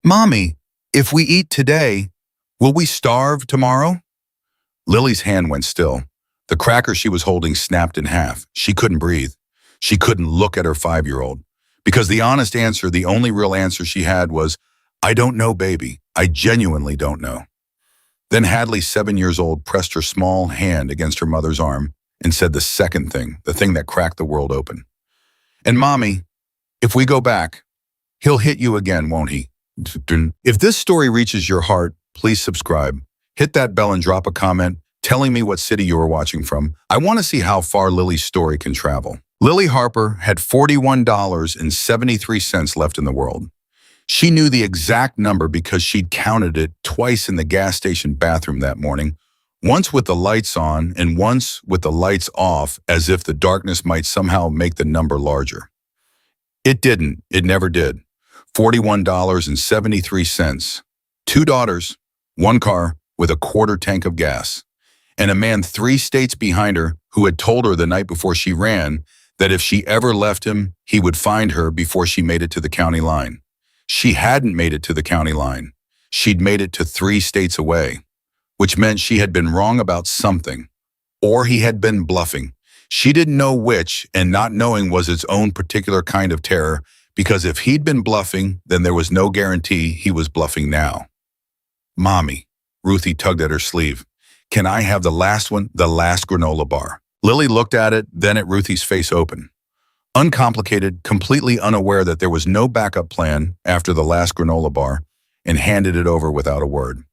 Mommy, if we eat today, will we starve tomorrow? Lily's hand went still. The cracker she was holding snapped in half. She couldn't breathe. She couldn't look at her 5-year-old. Because the honest answer, the only real answer she had was, I don't know, baby. I genuinely don't know. Then Hadley, 7 years old, pressed her small hand against her mother's arm and said the second thing, the thing that cracked the world open. And Mommy, if we go back, he'll hit you again, won't he? If this story reaches your heart, please subscribe. Hit that bell and drop a comment telling me what city you are watching from. I want to see how far Lily's story can travel. Lily Harper had $41.73 left in the world. She knew the exact number because she'd counted it twice in the gas station bathroom that morning, once with the lights on and once with the lights off, as if the darkness might somehow make the number larger. It didn't. It never did. $41.73. 2 daughters, 1 car with a quarter tank of gas, and a man 3 states behind her who had told her the night before she ran that if she ever left him, he would find her before she made it to the county line. She hadn't made it to the county line. She'd made it to 3 states away, which meant she had been wrong about something, or he had been bluffing. She didn't know which, and not knowing was its own particular kind of terror, because if he'd been bluffing, then there was no guarantee he was bluffing now. Mommy, Ruthie tugged at her sleeve. Can I have the last one, the last granola bar? Lily looked at it, then at Ruthie's face open. Uncomplicated, completely unaware that there was no backup plan after the last granola bar, and handed it over without a word.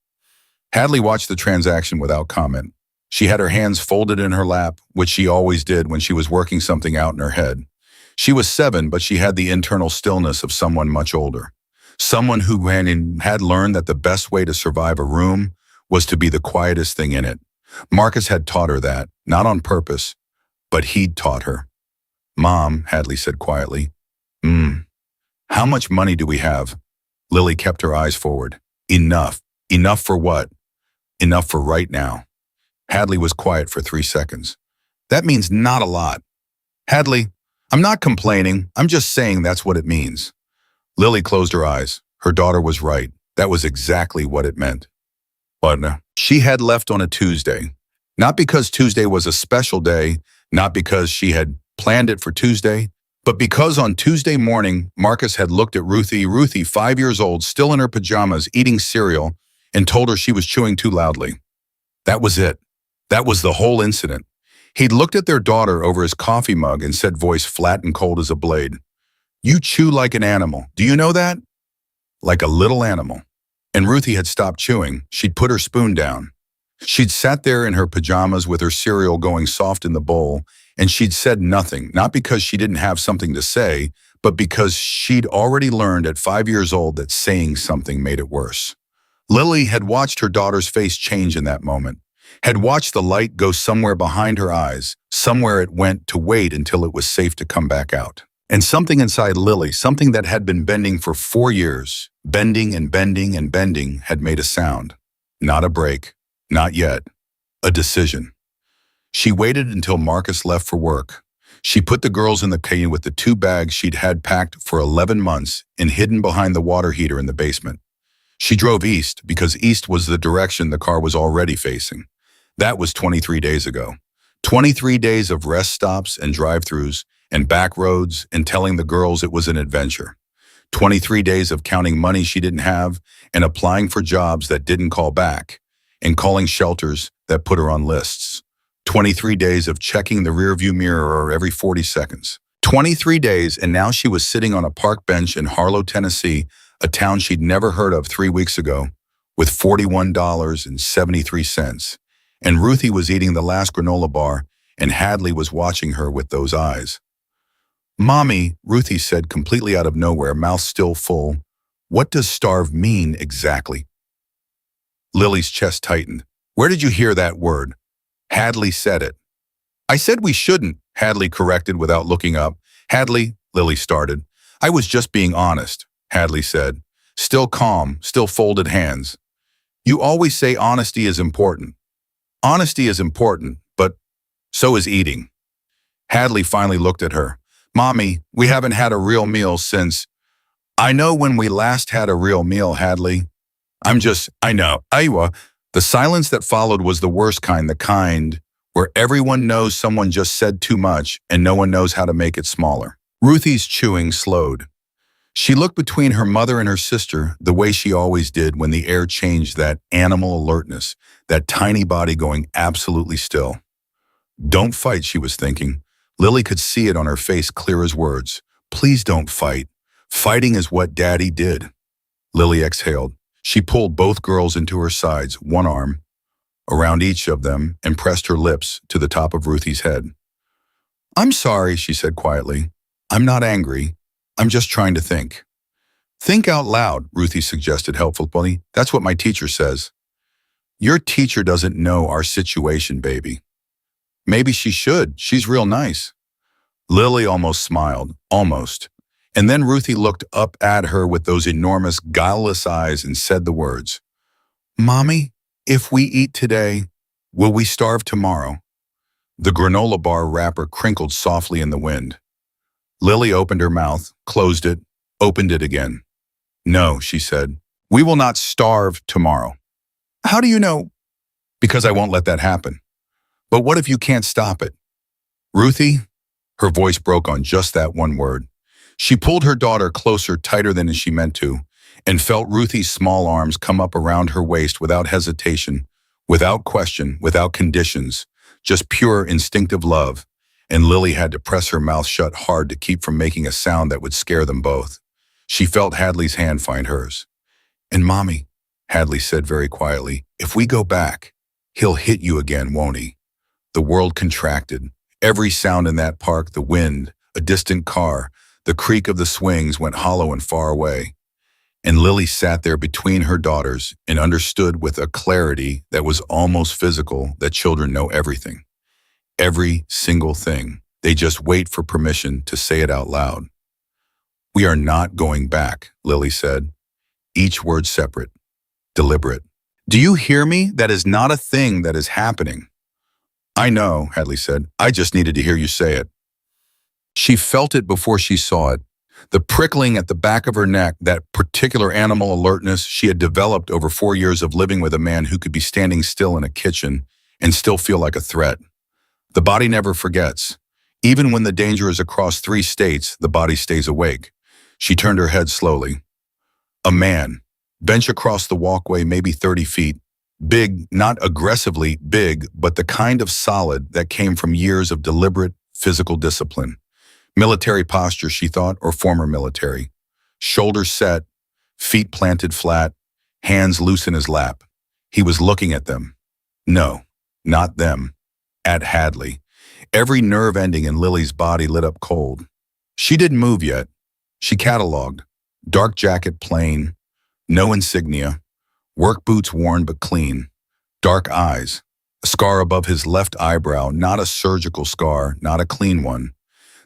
Hadley watched the transaction without comment. She had her hands folded in her lap, which she always did when she was working something out in her head. She was 7, but she had the internal stillness of someone much older. Someone who had learned that the best way to survive a room was to be the quietest thing in it. Marcus had taught her that, not on purpose, but he'd taught her. Mom, Hadley said quietly. How much money do we have? Lily kept her eyes forward. Enough. Enough for what? Enough for right now. Hadley was quiet for 3 seconds. That means not a lot. Hadley, I'm not complaining. I'm just saying that's what it means. Lily closed her eyes. Her daughter was right. That was exactly what it meant. But she had left on a Tuesday. Not because Tuesday was a special day, not because she had planned it for Tuesday, but because on Tuesday morning, Marcus had looked at Ruthie, 5 years old, still in her pajamas, eating cereal, and told her she was chewing too loudly. That was it. That was the whole incident. He'd looked at their daughter over his coffee mug and said, voice flat and cold as a blade, You chew like an animal. Do you know that? Like a little animal. And Ruthie had stopped chewing. She'd put her spoon down. She'd sat there in her pajamas with her cereal going soft in the bowl, and she'd said nothing, not because she didn't have something to say, but because she'd already learned at 5 years old that saying something made it worse. Lily had watched her daughter's face change in that moment, had watched the light go somewhere behind her eyes, somewhere it went to wait until it was safe to come back out. And something inside Lily, something that had been bending for 4 years, bending and bending and bending, had made a sound. Not a break. Not yet. A decision. She waited until Marcus left for work. She put the girls in the car with the 2 bags she'd had packed for 11 months and hidden behind the water heater in the basement. She drove east because east was the direction the car was already facing. That was 23 days ago. 23 days of rest stops and drive-thrus and back roads and telling the girls it was an adventure. 23 days of counting money she didn't have and applying for jobs that didn't call back and calling shelters that put her on lists. 23 days of checking the rearview mirror every 40 seconds. 23 days, and now she was sitting on a park bench in Harlow, Tennessee, a town she'd never heard of 3 weeks ago, with $41.73. And Ruthie was eating the last granola bar, and Hadley was watching her with those eyes. Mommy, Ruthie said completely out of nowhere, mouth still full, what does starve mean exactly? Lily's chest tightened. Where did you hear that word? Hadley said it. I said we shouldn't, Hadley corrected without looking up. Hadley, Lily started. I was just being honest, Hadley said, still calm, still folded hands. You always say honesty is important. Honesty is important, but so is eating. Hadley finally looked at her. Mommy, we haven't had a real meal since... I know when we last had a real meal, Hadley. I know. Iowa. The silence that followed was the worst kind, the kind where everyone knows someone just said too much and no one knows how to make it smaller. Ruthie's chewing slowed. She looked between her mother and her sister the way she always did when the air changed, that animal alertness, that tiny body going absolutely still. Don't fight, she was thinking. Lily could see it on her face clear as words. Please don't fight. Fighting is what Daddy did. Lily exhaled. She pulled both girls into her sides, one arm around each of them, and pressed her lips to the top of Ruthie's head. I'm sorry, she said quietly. I'm not angry. I'm just trying to think. Think out loud, Ruthie suggested helpfully. That's what my teacher says. Your teacher doesn't know our situation, baby. Maybe she should. She's real nice. Lily almost smiled, almost. And then Ruthie looked up at her with those enormous, guileless eyes and said the words, Mommy, if we eat today, will we starve tomorrow? The granola bar wrapper crinkled softly in the wind. Lily opened her mouth, closed it, opened it again. No, she said, we will not starve tomorrow. How do you know? Because I won't let that happen. But what if you can't stop it? Ruthie, her voice broke on just that one word. She pulled her daughter closer, tighter than she meant to, and felt Ruthie's small arms come up around her waist without hesitation, without question, without conditions, just pure instinctive love, and Lily had to press her mouth shut hard to keep from making a sound that would scare them both. She felt Hadley's hand find hers. And Mommy, Hadley said very quietly, if we go back, he'll hit you again, won't he? The world contracted. Every sound in that park, the wind, a distant car, the creak of the swings went hollow and far away. And Lily sat there between her daughters and understood with a clarity that was almost physical that children know everything. Every single thing. They just wait for permission to say it out loud. We are not going back, Lily said. Each word separate, deliberate. Do you hear me? That is not a thing that is happening. I know, Hadley said. I just needed to hear you say it. She felt it before she saw it. The prickling at the back of her neck, that particular animal alertness she had developed over 4 years of living with a man who could be standing still in a kitchen and still feel like a threat. The body never forgets. Even when the danger is across 3 states, the body stays awake. She turned her head slowly. A man, bench across the walkway, maybe 30 feet. Big, not aggressively big, but the kind of solid that came from years of deliberate physical discipline. Military posture, she thought, or former military. Shoulders set, feet planted flat, hands loose in his lap. He was looking at them. No, not them. At Hadley. Every nerve ending in Lily's body lit up cold. She didn't move yet. She cataloged. Dark jacket plain, no insignia, work boots worn but clean, dark eyes, a scar above his left eyebrow, not a surgical scar, not a clean one.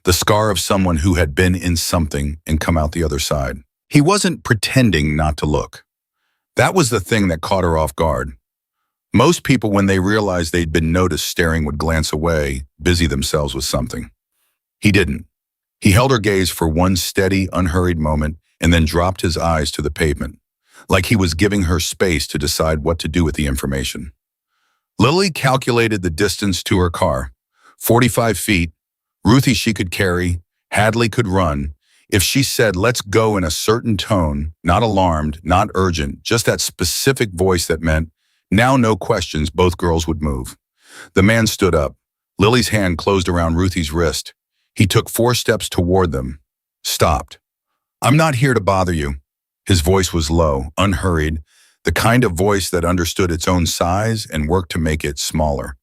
The scar of someone who had been in something and come out the other side. He wasn't pretending not to look. That was the thing that caught her off guard. Most people, when they realized they'd been noticed staring, would glance away, busy themselves with something. He didn't. He held her gaze for one steady, unhurried moment and then dropped his eyes to the pavement, like he was giving her space to decide what to do with the information. Lily calculated the distance to her car. 45 feet. Ruthie she could carry, Hadley could run. If she said, let's go in a certain tone, not alarmed, not urgent, just that specific voice that meant, now no questions, both girls would move. The man stood up. Lily's hand closed around Ruthie's wrist. He took 4 steps toward them. Stopped. I'm not here to bother you. His voice was low, unhurried, the kind of voice that understood its own size and worked to make it smaller.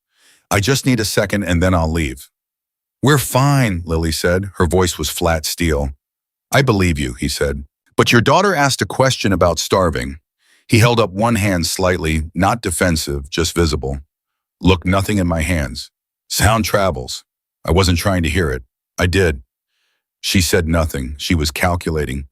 I just need a second and then I'll leave. We're fine, Lily said. Her voice was flat steel. I believe you, he said. But your daughter asked a question about starving. He held up one hand slightly, not defensive, just visible. Look, nothing in my hands. Sound travels. I wasn't trying to hear it. I did. She said nothing. She was calculating.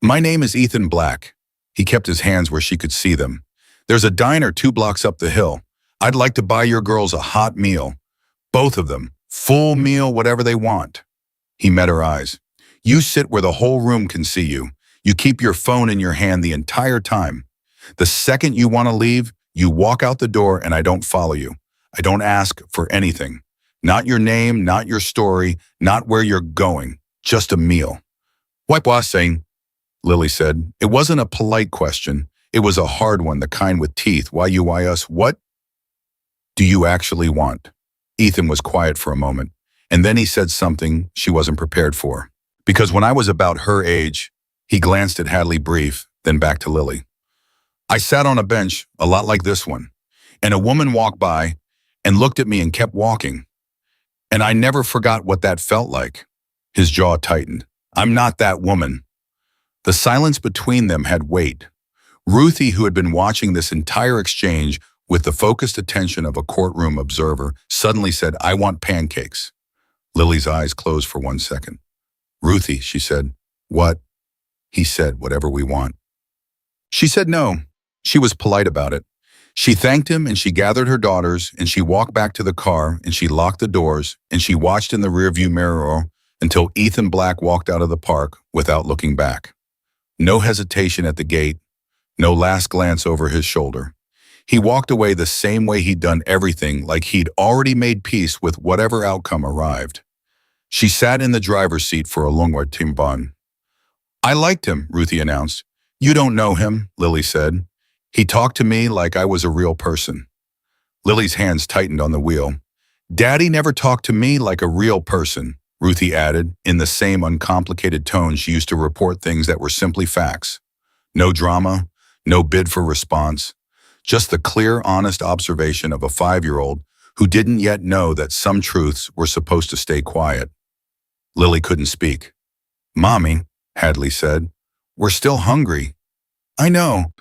My name is Ethan Black. He kept his hands where she could see them. There's a diner 2 blocks up the hill. I'd like to buy your girls a hot meal. Both of them. Full meal, whatever they want. He met her eyes. You sit where the whole room can see you. You keep your phone in your hand the entire time. The second you want to leave, you walk out the door and I don't follow you. I don't ask for anything. Not your name, not your story, not where you're going. Just a meal. What was saying? Lily said. It wasn't a polite question. It was a hard one, the kind with teeth. Why you, why us? What do you actually want? Ethan was quiet for a moment, and then he said something she wasn't prepared for. Because when I was about her age, he glanced at Hadley brief, then back to Lily. I sat on a bench, a lot like this one, and a woman walked by and looked at me and kept walking. And I never forgot what that felt like. His jaw tightened. I'm not that woman. The silence between them had weight. Ruthie, who had been watching this entire exchange with the focused attention of a courtroom observer, suddenly said, I want pancakes. Lily's eyes closed for 1 second. Ruthie, she said. What? He said, whatever we want. She said no. She was polite about it. She thanked him and she gathered her daughters and she walked back to the car and she locked the doors and she watched in the rearview mirror until Ethan Black walked out of the park without looking back. No hesitation at the gate, no last glance over his shoulder. He walked away the same way he'd done everything, like he'd already made peace with whatever outcome arrived. She sat in the driver's seat for a longer timban. I liked him, Ruthie announced. You don't know him, Lily said. He talked to me like I was a real person. Lily's hands tightened on the wheel. Daddy never talked to me like a real person, Ruthie added, in the same uncomplicated tone she used to report things that were simply facts. No drama, no bid for response, just the clear, honest observation of a 5-year-old who didn't yet know that some truths were supposed to stay quiet. Lily couldn't speak. Mommy, Hadley said, we're still hungry. I know.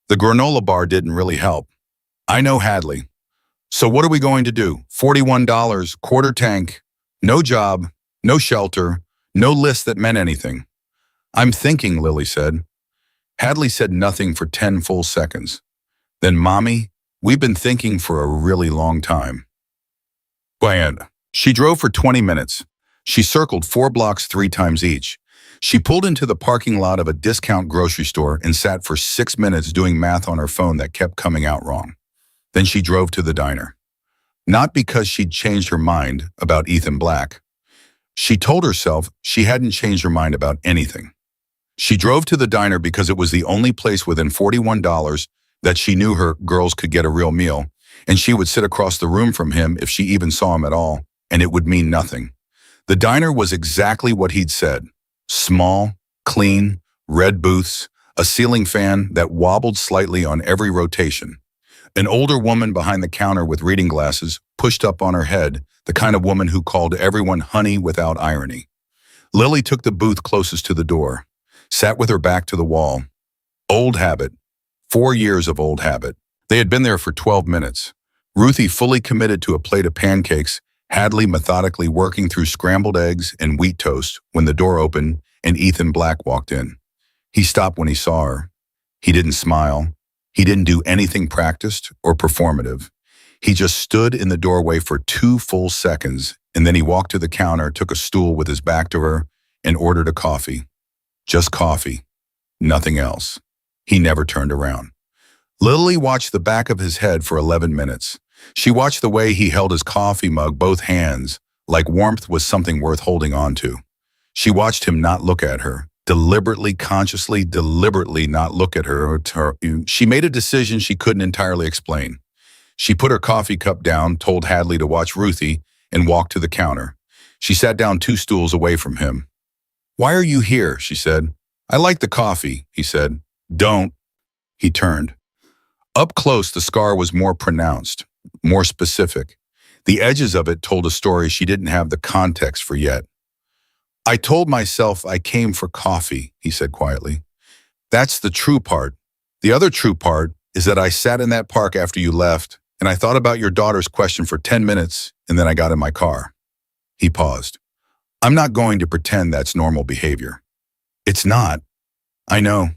The granola bar didn't really help. I know, Hadley. So what are we going to do? $41, quarter tank, no job, no shelter, no list that meant anything. I'm thinking, Lily said. Hadley said nothing for 10 full seconds. Then, Mommy, we've been thinking for a really long time. Bland. She drove for 20 minutes. She circled 4 blocks 3 times each. She pulled into the parking lot of a discount grocery store and sat for 6 minutes doing math on her phone that kept coming out wrong. Then she drove to the diner. Not because she'd changed her mind about Ethan Black. She told herself she hadn't changed her mind about anything. She drove to the diner because it was the only place within $41 that she knew her girls could get a real meal, and she would sit across the room from him if she even saw him at all, and it would mean nothing. The diner was exactly what he'd said. Small, clean, red booths, a ceiling fan that wobbled slightly on every rotation. An older woman behind the counter with reading glasses pushed up on her head, the kind of woman who called everyone honey without irony. Lily took the booth closest to the door, sat with her back to the wall. Old habit. 4 years of old habit. They had been there for 12 minutes. Ruthie fully committed to a plate of pancakes, Hadley methodically working through scrambled eggs and wheat toast when the door opened and Ethan Black walked in. He stopped when he saw her. He didn't smile. He didn't do anything practiced or performative. He just stood in the doorway for 2 full seconds, and then he walked to the counter, took a stool with his back to her, and ordered a coffee. Just coffee. Nothing else. He never turned around. Lily watched the back of his head for 11 minutes. She watched the way he held his coffee mug both hands, like warmth was something worth holding on to. She watched him not look at her, deliberately, consciously, deliberately not look at her. She made a decision she couldn't entirely explain. She put her coffee cup down, told Hadley to watch Ruthie, and walked to the counter. She sat down 2 stools away from him. Why are you here? She said. I like the coffee, he said. Don't. He turned. Up close, the scar was more pronounced, more specific. The edges of it told a story she didn't have the context for yet. I told myself I came for coffee, he said quietly. That's the true part. The other true part is that I sat in that park after you left, and I thought about your daughter's question for 10 minutes, and then I got in my car. He paused. I'm not going to pretend that's normal behavior. It's not. I know.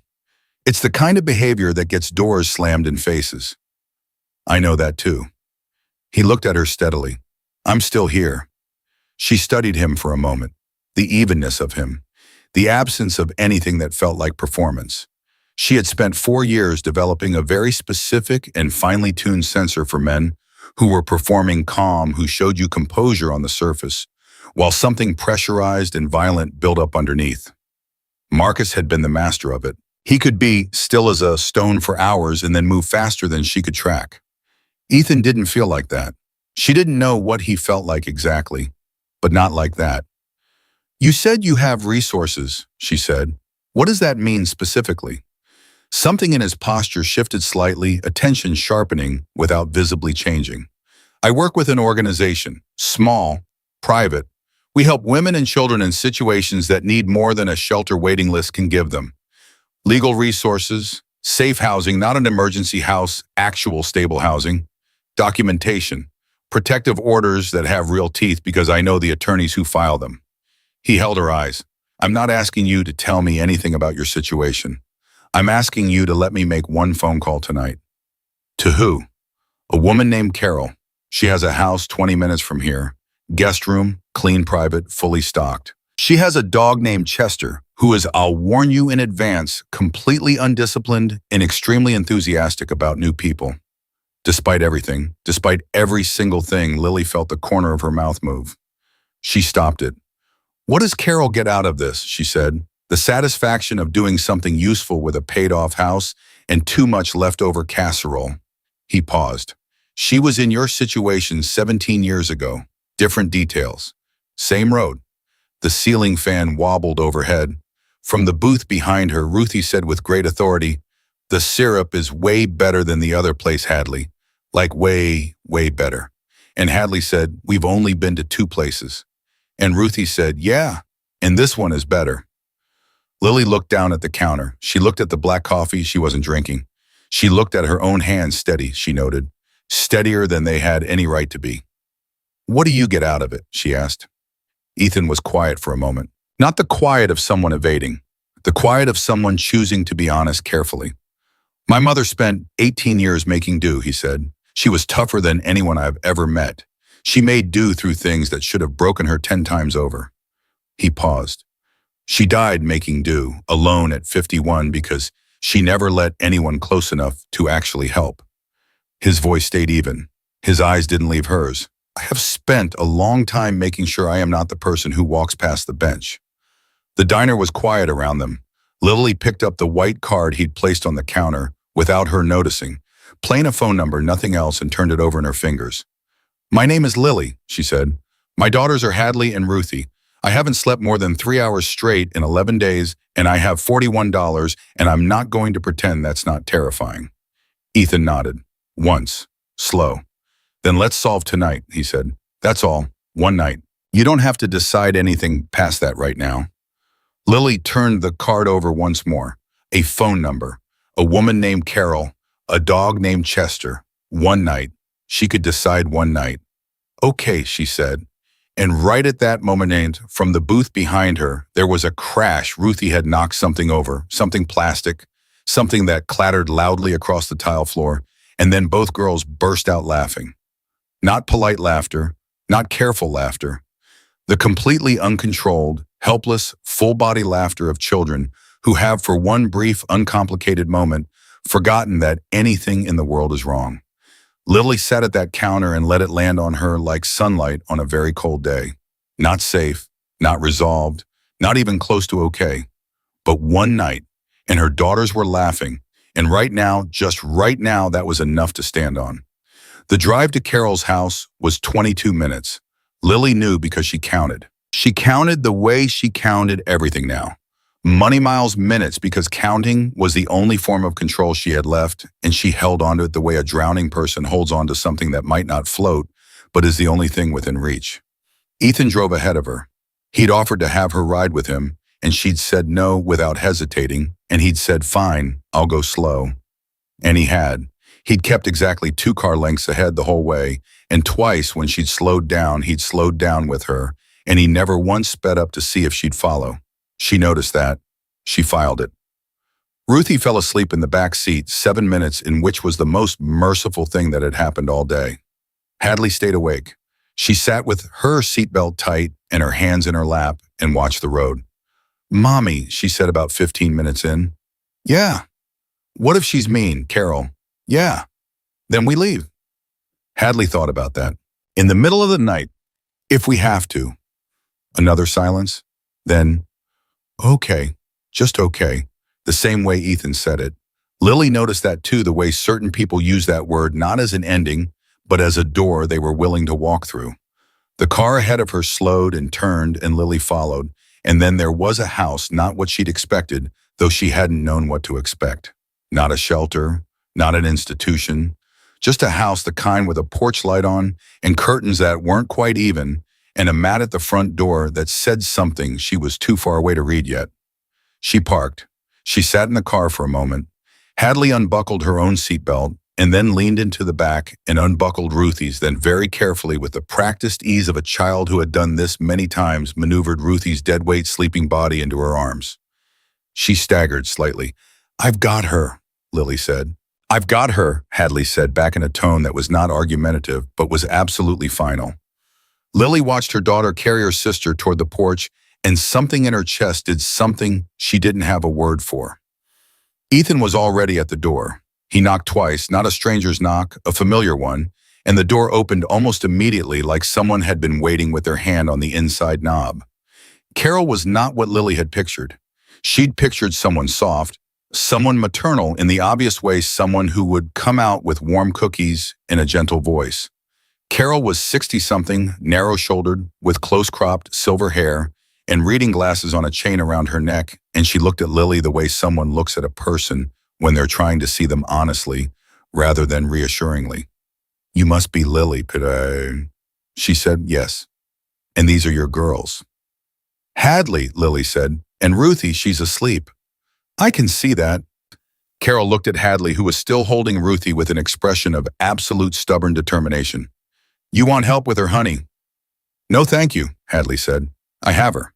It's the kind of behavior that gets doors slammed in faces. I know that too. He looked at her steadily. I'm still here. She studied him for a moment, the evenness of him. the absence of anything that felt like performance. She had spent 4 years developing a very specific and finely tuned sensor for men who were performing calm, who showed you composure on the surface, while something pressurized and violent built up underneath. Marcus had been the master of it. He could be still as a stone for hours and then move faster than she could track. Ethan didn't feel like that. She didn't know what he felt like exactly, but not like that. "You said you have resources," she said. "What does that mean specifically?" Something in his posture shifted slightly, attention sharpening without visibly changing. "I work with an organization, small, private. We help women and children in situations that need more than a shelter waiting list can give them. Legal resources, safe housing, not an emergency house, actual stable housing, documentation, protective orders that have real teeth because I know the attorneys who file them." He held her eyes. "I'm not asking you to tell me anything about your situation. I'm asking you to let me make one phone call tonight." "To who?" "A woman named Carol. She has a house 20 minutes from here. Guest room, clean, private, fully stocked. She has a dog named Chester, who is, I'll warn you in advance, completely undisciplined and extremely enthusiastic about new people." Despite everything, despite every single thing, Lily felt the corner of her mouth move. She stopped it. "What does Carol get out of this?" she said. "The satisfaction of doing something useful with a paid-off house and too much leftover casserole." He paused. "She was in your situation 17 years ago. Different details. Same road." The ceiling fan wobbled overhead. From the booth behind her, Ruthie said with great authority, "The syrup is way better than the other place, Hadley. Like way, way better." And Hadley said, "We've only been to 2 places." And Ruthie said, "Yeah, and this one is better." Lily looked down at the counter. She looked at the black coffee she wasn't drinking. She looked at her own hands, steady, she noted. Steadier than they had any right to be. "What do you get out of it?" she asked. Ethan was quiet for a moment. Not the quiet of someone evading. The quiet of someone choosing to be honest carefully. "My mother spent 18 years making do," he said. "She was tougher than anyone I've ever met. She made do through things that should have broken her 10 times over." He paused. "She died making do, alone at 51 because she never let anyone close enough to actually help." His voice stayed even. His eyes didn't leave hers. "I have spent a long time making sure I am not the person who walks past the bench." The diner was quiet around them. Lily picked up the white card he'd placed on the counter without her noticing, plain a phone number, nothing else, and turned it over in her fingers. "My name is Lily," she said. "My daughters are Hadley and Ruthie. I haven't slept more than 3 hours straight in 11 days, and I have $41, and I'm not going to pretend that's not terrifying." Ethan nodded. "Once. Slow. Then let's solve tonight," he said. "That's all. One night. You don't have to decide anything past that right now." Lily turned the card over once more. A phone number. A woman named Carol. A dog named Chester. One night. She could decide one night. "Okay," she said. And right at that moment, from the booth behind her, there was a crash. Ruthie had knocked something over, something plastic, something that clattered loudly across the tile floor, and then both girls burst out laughing. Not polite laughter, not careful laughter. The completely uncontrolled, helpless, full-body laughter of children who have for one brief, uncomplicated moment forgotten that anything in the world is wrong. Lily sat at that counter and let it land on her like sunlight on a very cold day. Not safe, not resolved, not even close to okay. But one night, and her daughters were laughing, and right now, just right now, that was enough to stand on. The drive to Carol's house was 22 minutes. Lily knew because she counted. She counted the way she counted everything now. Money miles minutes, because counting was the only form of control she had left, and she held onto it the way a drowning person holds onto something that might not float, but is the only thing within reach. Ethan drove ahead of her. He'd offered to have her ride with him, and she'd said no without hesitating, and he'd said, "Fine, I'll go slow." And he had. He'd kept exactly 2 car lengths ahead the whole way, and twice when she'd slowed down, he'd slowed down with her, and he never once sped up to see if she'd follow. She noticed that. She filed it. Ruthie fell asleep in the back seat, 7 minutes in which was the most merciful thing that had happened all day. Hadley stayed awake. She sat with her seatbelt tight and her hands in her lap and watched the road. Mommy, she said about 15 minutes in. Yeah. What if she's mean, Carol? Yeah. Then we leave. Hadley thought about that. In the middle of the night, if we have to. Another silence. Then, okay, just okay. The same way Ethan said it. Lily noticed that too, the way certain people use that word not as an ending, but as a door they were willing to walk through. The car ahead of her slowed and turned, and Lily followed. And then there was a house, not what she'd expected, though she hadn't known what to expect. Not a shelter, not an institution, just a house, the kind with a porch light on and curtains that weren't quite even, and a mat at the front door that said something she was too far away to read yet. She parked. She sat in the car for a moment. Hadley unbuckled her own seatbelt and then leaned into the back and unbuckled Ruthie's, then very carefully, with the practiced ease of a child who had done this many times, maneuvered Ruthie's deadweight sleeping body into her arms. She staggered slightly. I've got her, Lily said. I've got her, Hadley said, back in a tone that was not argumentative, but was absolutely final. Lily watched her daughter carry her sister toward the porch, and something in her chest did something she didn't have a word for. Ethan was already at the door. He knocked twice, not a stranger's knock, a familiar one, and the door opened almost immediately, like someone had been waiting with their hand on the inside knob. Carol was not what Lily had pictured. She'd pictured someone soft, someone maternal, in the obvious way, someone who would come out with warm cookies and a gentle voice. Carol was 60-something, narrow-shouldered, with close-cropped silver hair and reading glasses on a chain around her neck, and she looked at Lily the way someone looks at a person when they're trying to see them honestly rather than reassuringly. You must be Lily, could I? She said, yes. And these are your girls. Hadley, Lily said, and Ruthie, she's asleep. I can see that. Carol looked at Hadley, who was still holding Ruthie, with an expression of absolute stubborn determination. You want help with her, honey? No, thank you, Hadley said. I have her.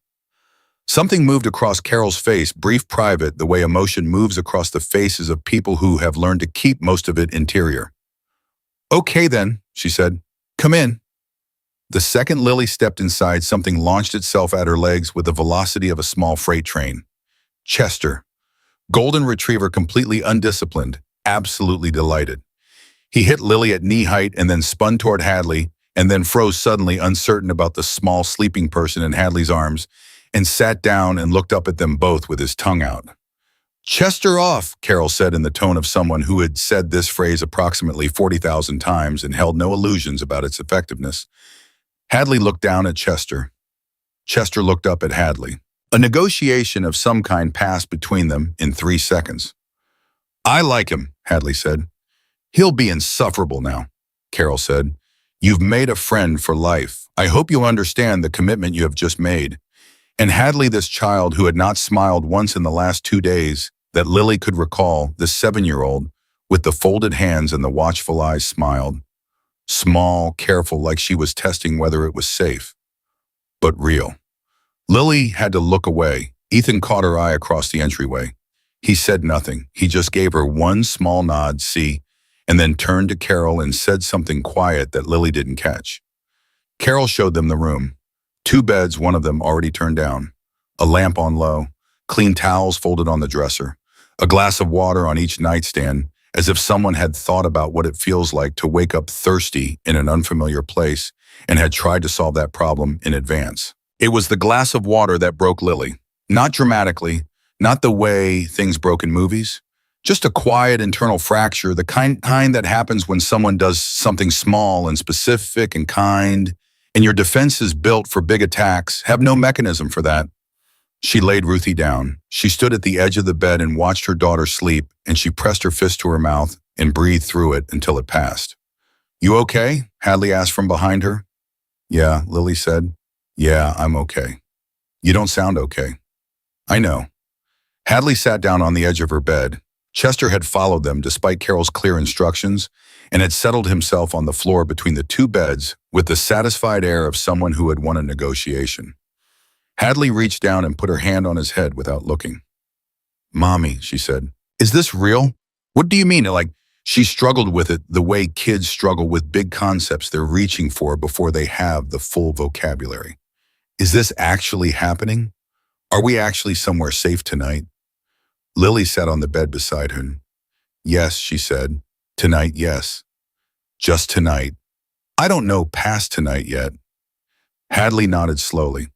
Something moved across Carol's face, brief, private, the way emotion moves across the faces of people who have learned to keep most of it interior. Okay then, she said. Come in. The second Lily stepped inside, something launched itself at her legs with the velocity of a small freight train. Chester. Golden retriever, completely undisciplined, absolutely delighted. He hit Lily at knee height and then spun toward Hadley, and then froze suddenly, uncertain about the small sleeping person in Hadley's arms, and sat down and looked up at them both with his tongue out. Chester off, Carol said in the tone of someone who had said this phrase approximately 40,000 times and held no illusions about its effectiveness. Hadley looked down at Chester. Chester looked up at Hadley. A negotiation of some kind passed between them in 3 seconds. I like him, Hadley said. He'll be insufferable now, Carol said. You've made a friend for life. I hope you'll understand the commitment you have just made. And Hadley, this child who had not smiled once in the last 2 days, that Lily could recall, this 7-year-old, with the folded hands and the watchful eyes, smiled. Small, careful, like she was testing whether it was safe. But real. Lily had to look away. Ethan caught her eye across the entryway. He said nothing. He just gave her one small nod, see, and then turned to Carol and said something quiet that Lily didn't catch. Carol showed them the room. 2 beds, one of them already turned down. A lamp on low, clean towels folded on the dresser, a glass of water on each nightstand, as if someone had thought about what it feels like to wake up thirsty in an unfamiliar place and had tried to solve that problem in advance. It was the glass of water that broke Lily. Not dramatically, not the way things broke in movies, just a quiet internal fracture, the kind that happens when someone does something small and specific and kind, and your defenses built for big attacks have no mechanism for that. She laid Ruthie down. She stood at the edge of the bed and watched her daughter sleep, and she pressed her fist to her mouth and breathed through it until it passed. You okay? Hadley asked from behind her. Yeah, Lily said. Yeah, I'm okay. You don't sound okay. I know. Hadley sat down on the edge of her bed. Chester had followed them despite Carol's clear instructions and had settled himself on the floor between the 2 beds with the satisfied air of someone who had won a negotiation. Hadley reached down and put her hand on his head without looking. Mommy, she said, is this real? What do you mean? Like, she struggled with it the way kids struggle with big concepts they're reaching for before they have the full vocabulary. Is this actually happening? Are we actually somewhere safe tonight? Lily sat on the bed beside her. Yes, she said. Tonight, yes. Just tonight. I don't know past tonight yet. Hadley nodded slowly.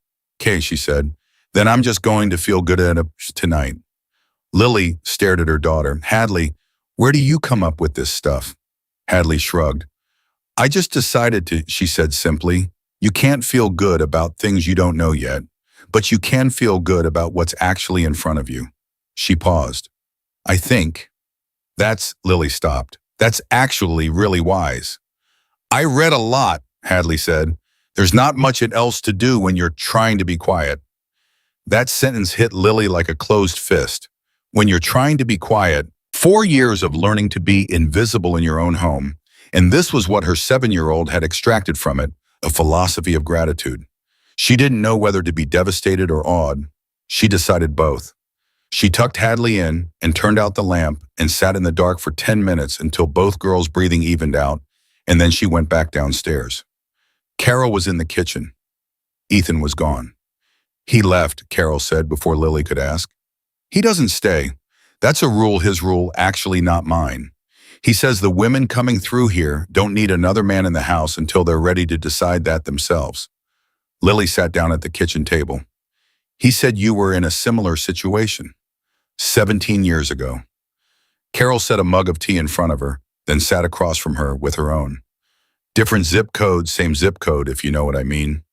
Okay, she said. Then I'm just going to feel good at it tonight. Lily stared at her daughter. Hadley, where do you come up with this stuff? Hadley shrugged. I just decided to, she said simply. You can't feel good about things you don't know yet, but you can feel good about what's actually in front of you. She paused. I think. Lily stopped. That's actually really wise. I read a lot, Hadley said. There's not much else to do when you're trying to be quiet. That sentence hit Lily like a closed fist. When you're trying to be quiet, 4 years of learning to be invisible in your own home, and this was what her 7-year-old had extracted from it, a philosophy of gratitude. She didn't know whether to be devastated or awed. She decided both. She tucked Hadley in and turned out the lamp and sat in the dark for 10 minutes until both girls' breathing evened out, and then she went back downstairs. Carol was in the kitchen. Ethan was gone. He left, Carol said before Lily could ask. He doesn't stay. That's his rule, actually not mine. He says the women coming through here don't need another man in the house until they're ready to decide that themselves. Lily sat down at the kitchen table. He said you were in a similar situation. 17 years ago. Carol set a mug of tea in front of her, then sat across from her with her own. Different zip code, same zip code, if you know what I mean.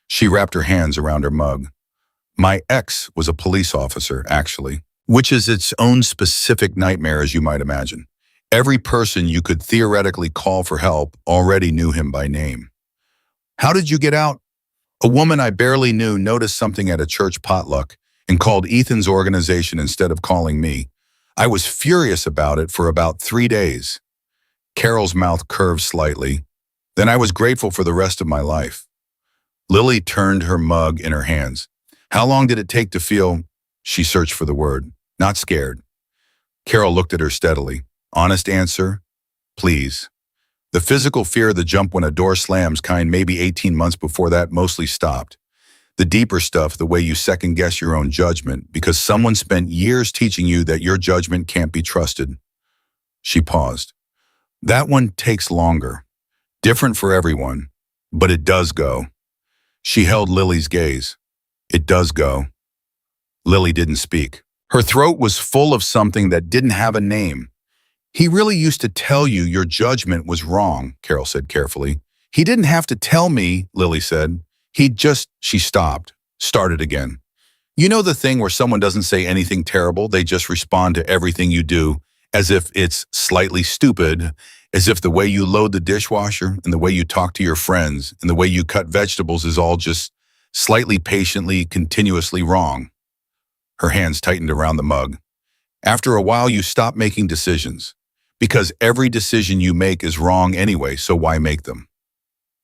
She wrapped her hands around her mug. My ex was a police officer, actually, which is its own specific nightmare, as you might imagine. Every person you could theoretically call for help already knew him by name. How did you get out? A woman I barely knew noticed something at a church potluck and called Ethan's organization instead of calling me. I was furious about it for about 3 days. Carol's mouth curved slightly. Then I was grateful for the rest of my life. Lily turned her mug in her hands. How long did it take to feel, she searched for the word, not scared? Carol looked at her steadily. Honest answer, please. The physical fear, the jump when a door slams, kind maybe 18 months before that, mostly stopped. The deeper stuff, the way you second-guess your own judgment because someone spent years teaching you that your judgment can't be trusted. She paused. That one takes longer. Different for everyone, but it does go. She held Lily's gaze. It does go. Lily didn't speak. Her throat was full of something that didn't have a name. He really used to tell you your judgment was wrong, Carol said carefully. He didn't have to tell me, Lily said. She stopped, started again. You know the thing where someone doesn't say anything terrible, they just respond to everything you do as if it's slightly stupid, as if the way you load the dishwasher and the way you talk to your friends and the way you cut vegetables is all just slightly patiently, continuously wrong. Her hands tightened around the mug. After a while, you stop making decisions because every decision you make is wrong anyway, so why make them?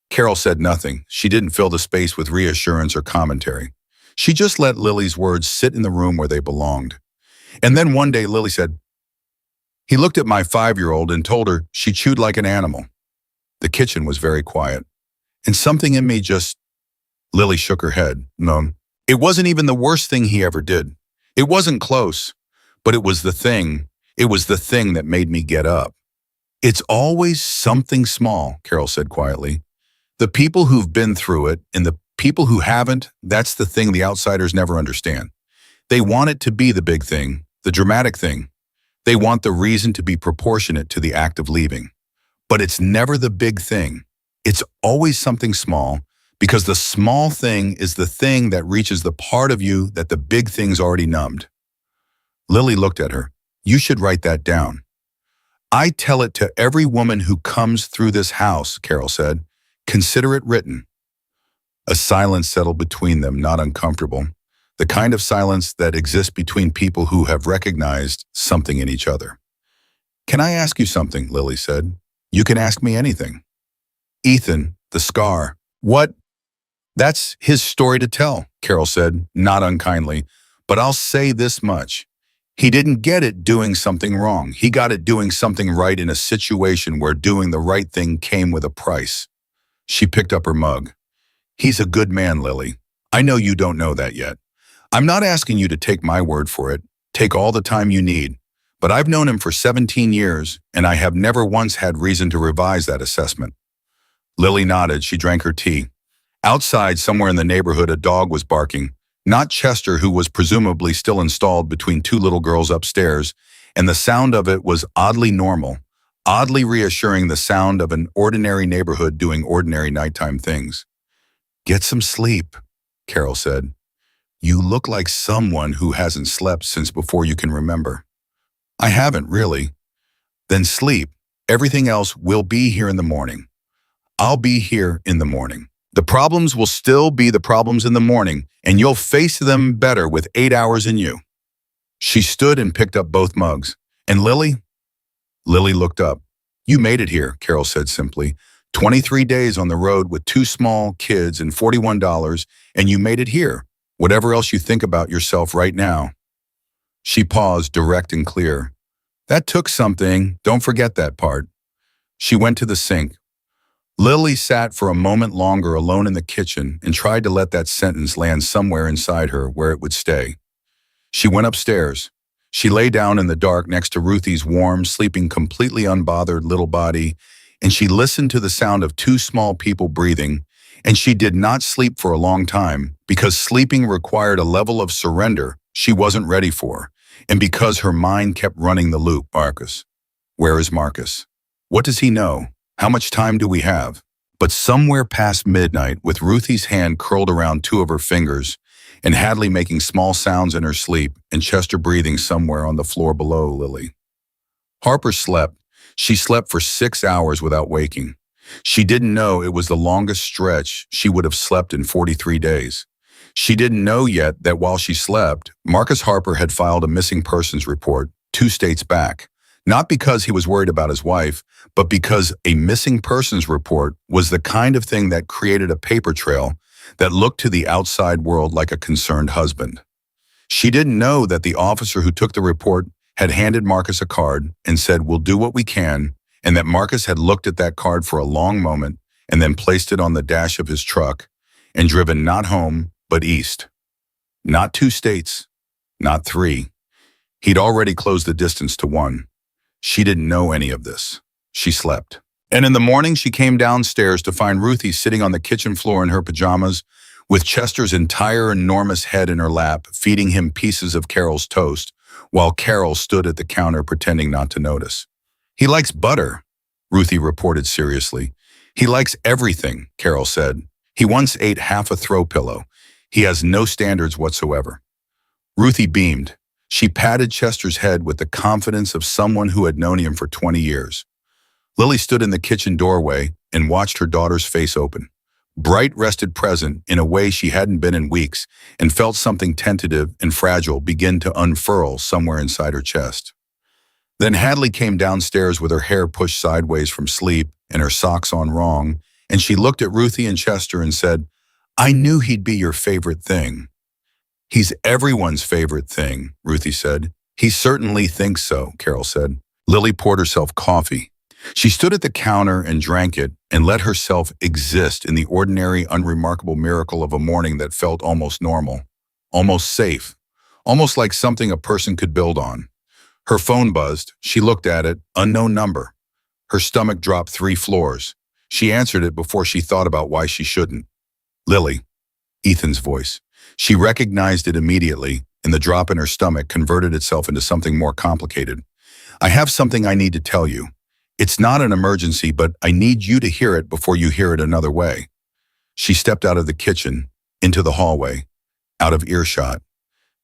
Carol said nothing. She didn't fill the space with reassurance or commentary. She just let Lily's words sit in the room where they belonged. And then one day Lily said, he looked at my 5-year-old and told her she chewed like an animal. The kitchen was very quiet. And something in me Lily shook her head. No, it wasn't even the worst thing he ever did. It wasn't close, but it was the thing. It was the thing that made me get up. It's always something small, Carol said quietly. The people who've been through it and the people who haven't, that's the thing the outsiders never understand. They want it to be the big thing, the dramatic thing. They want the reason to be proportionate to the act of leaving. But it's never the big thing. It's always something small, because the small thing is the thing that reaches the part of you that the big thing's already numbed. Lily looked at her. You should write that down. I tell it to every woman who comes through this house, Carol said. Consider it written. A silence settled between them, not uncomfortable. The kind of silence that exists between people who have recognized something in each other. Can I ask you something, Lily said. You can ask me anything. Ethan, the scar. What? That's his story to tell, Carol said, not unkindly. But I'll say this much. He didn't get it doing something wrong. He got it doing something right in a situation where doing the right thing came with a price. She picked up her mug. He's a good man, Lily. I know you don't know that yet. I'm not asking you to take my word for it. Take all the time you need. But I've known him for 17 years, and I have never once had reason to revise that assessment. Lily nodded. She drank her tea. Outside, somewhere in the neighborhood, a dog was barking. Not Chester, who was presumably still installed between two little girls upstairs, and the sound of it was oddly normal, oddly reassuring, the sound of an ordinary neighborhood doing ordinary nighttime things. "Get some sleep," Carol said. "You look like someone who hasn't slept since before you can remember." "I haven't, really." "Then sleep. Everything else will be here in the morning." "I'll be here in the morning." "The problems will still be the problems in the morning, and you'll face them better with 8 hours in you." She stood and picked up both mugs. "And Lily?" Lily looked up. "You made it here," Carol said simply. 23 days on the road with two small kids and $41, and you made it here. Whatever else you think about yourself right now." She paused, direct and clear. "That took something. Don't forget that part." She went to the sink. Lily sat for a moment longer alone in the kitchen and tried to let that sentence land somewhere inside her where it would stay. She went upstairs. She lay down in the dark next to Ruthie's warm, sleeping, completely unbothered little body, and she listened to the sound of two small people breathing, and she did not sleep for a long time because sleeping required a level of surrender she wasn't ready for, and because her mind kept running the loop. Marcus. Where is Marcus? What does he know? How much time do we have? But somewhere past midnight, with Ruthie's hand curled around two of her fingers, and Hadley making small sounds in her sleep, and Chester breathing somewhere on the floor below Lily. Harper slept. She slept for 6 hours without waking. She didn't know it was the longest stretch she would have slept in 43 days. She didn't know yet that while she slept, Marcus Harper had filed a missing persons report 2 states back. Not because he was worried about his wife, but because a missing persons report was the kind of thing that created a paper trail that looked to the outside world like a concerned husband. She didn't know that the officer who took the report had handed Marcus a card and said, "We'll do what we can," and that Marcus had looked at that card for a long moment and then placed it on the dash of his truck and driven not home, but east. Not 2 states, not 3. He'd already closed the distance to 1. She didn't know any of this. She slept. And in the morning, she came downstairs to find Ruthie sitting on the kitchen floor in her pajamas, with Chester's entire enormous head in her lap, feeding him pieces of Carol's toast, while Carol stood at the counter pretending not to notice. "He likes butter," Ruthie reported seriously. "He likes everything," Carol said. "He once ate half a throw pillow. He has no standards whatsoever." Ruthie beamed. She patted Chester's head with the confidence of someone who had known him for 20 years. Lily stood in the kitchen doorway and watched her daughter's face open. Bright rested present in a way she hadn't been in weeks, and felt something tentative and fragile begin to unfurl somewhere inside her chest. Then Hadley came downstairs with her hair pushed sideways from sleep and her socks on wrong, and she looked at Ruthie and Chester and said, "I knew he'd be your favorite thing." "He's everyone's favorite thing," Ruthie said. "He certainly thinks so," Carol said. Lily poured herself coffee. She stood at the counter and drank it and let herself exist in the ordinary, unremarkable miracle of a morning that felt almost normal, almost safe, almost like something a person could build on. Her phone buzzed. She looked at it. Unknown number. Her stomach dropped 3 floors. She answered it before she thought about why she shouldn't. "Lily." Ethan's voice. She recognized it immediately, and the drop in her stomach converted itself into something more complicated. "I have something I need to tell you. It's not an emergency, but I need you to hear it before you hear it another way." She stepped out of the kitchen, into the hallway, out of earshot.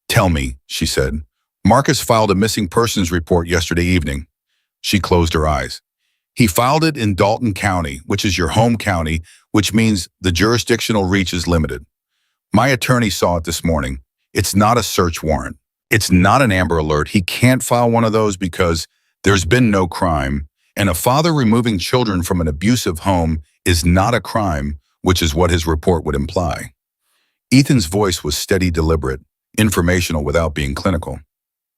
"Tell me," she said. "Marcus filed a missing persons report yesterday evening." She closed her eyes. "He filed it in Dalton County, which is your home county, which means the jurisdictional reach is limited. My attorney saw it this morning. It's not a search warrant. It's not an Amber Alert. He can't file one of those because there's been no crime, and a father removing children from an abusive home is not a crime, which is what his report would imply." Ethan's voice was steady, deliberate, informational without being clinical.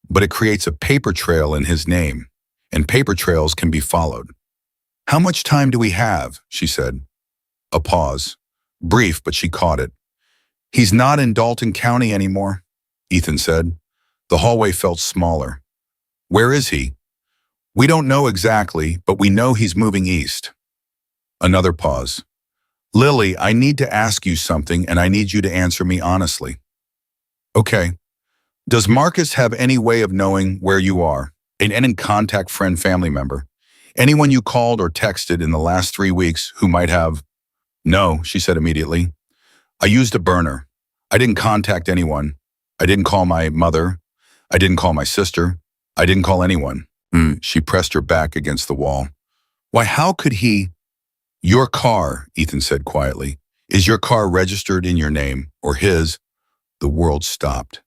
"But it creates a paper trail in his name, and paper trails can be followed." "How much time do we have?" she said. A pause. Brief, but she caught it. "He's not in Dalton County anymore." Ethan said. The hallway felt smaller. Where is he? We don't know exactly, but we know he's moving east. Another pause. Lily, I need to ask you something and I need you to answer me honestly. Okay. Does Marcus have any way of knowing where you are? An in contact friend, family member? Anyone you called or texted in the last 3 weeks who might have? No, she said immediately. I used a burner. I didn't contact anyone. I didn't call my mother. I didn't call my sister. I didn't call anyone. She pressed her back against the wall. Why, how could he? Your car, Ethan said quietly. Is your car registered in your name or his? The world stopped.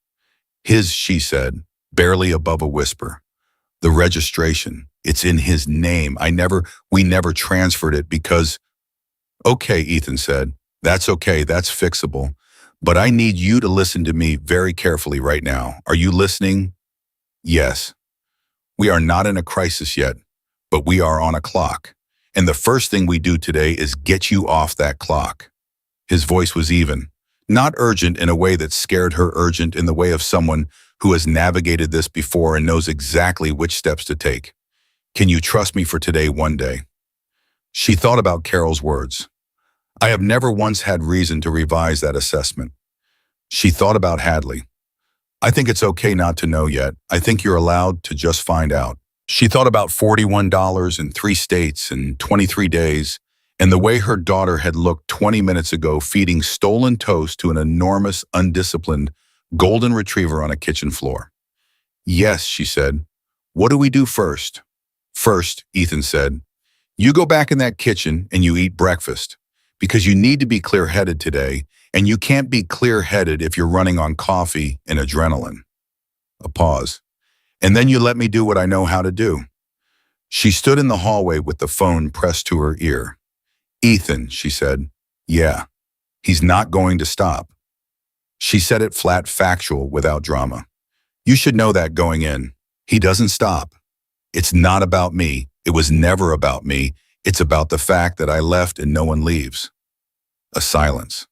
His, she said, barely above a whisper. The registration, it's in his name. We never transferred it because. Okay, Ethan said. That's okay, that's fixable. But I need you to listen to me very carefully right now. Are you listening? Yes. We are not in a crisis yet, but we are on a clock. And the first thing we do today is get you off that clock. His voice was even, not urgent in a way that scared her, urgent in the way of someone who has navigated this before and knows exactly which steps to take. Can you trust me for today, one day? She thought about Carol's words. I have never once had reason to revise that assessment. She thought about Hadley. I think it's okay not to know yet. I think you're allowed to just find out. She thought about $41 in 3 states in 23 days, and the way her daughter had looked 20 minutes ago feeding stolen toast to an enormous, undisciplined golden retriever on a kitchen floor. Yes, she said. What do we do first? First, Ethan said, you go back in that kitchen and you eat breakfast, because you need to be clear-headed today, and you can't be clear-headed if you're running on coffee and adrenaline. A pause. And then you let me do what I know how to do. She stood in the hallway with the phone pressed to her ear. Ethan, she said. Yeah, he's not going to stop. She said it flat, factual, without drama. You should know that going in. He doesn't stop. It's not about me. It was never about me. It's about the fact that I left and no one leaves. A silence.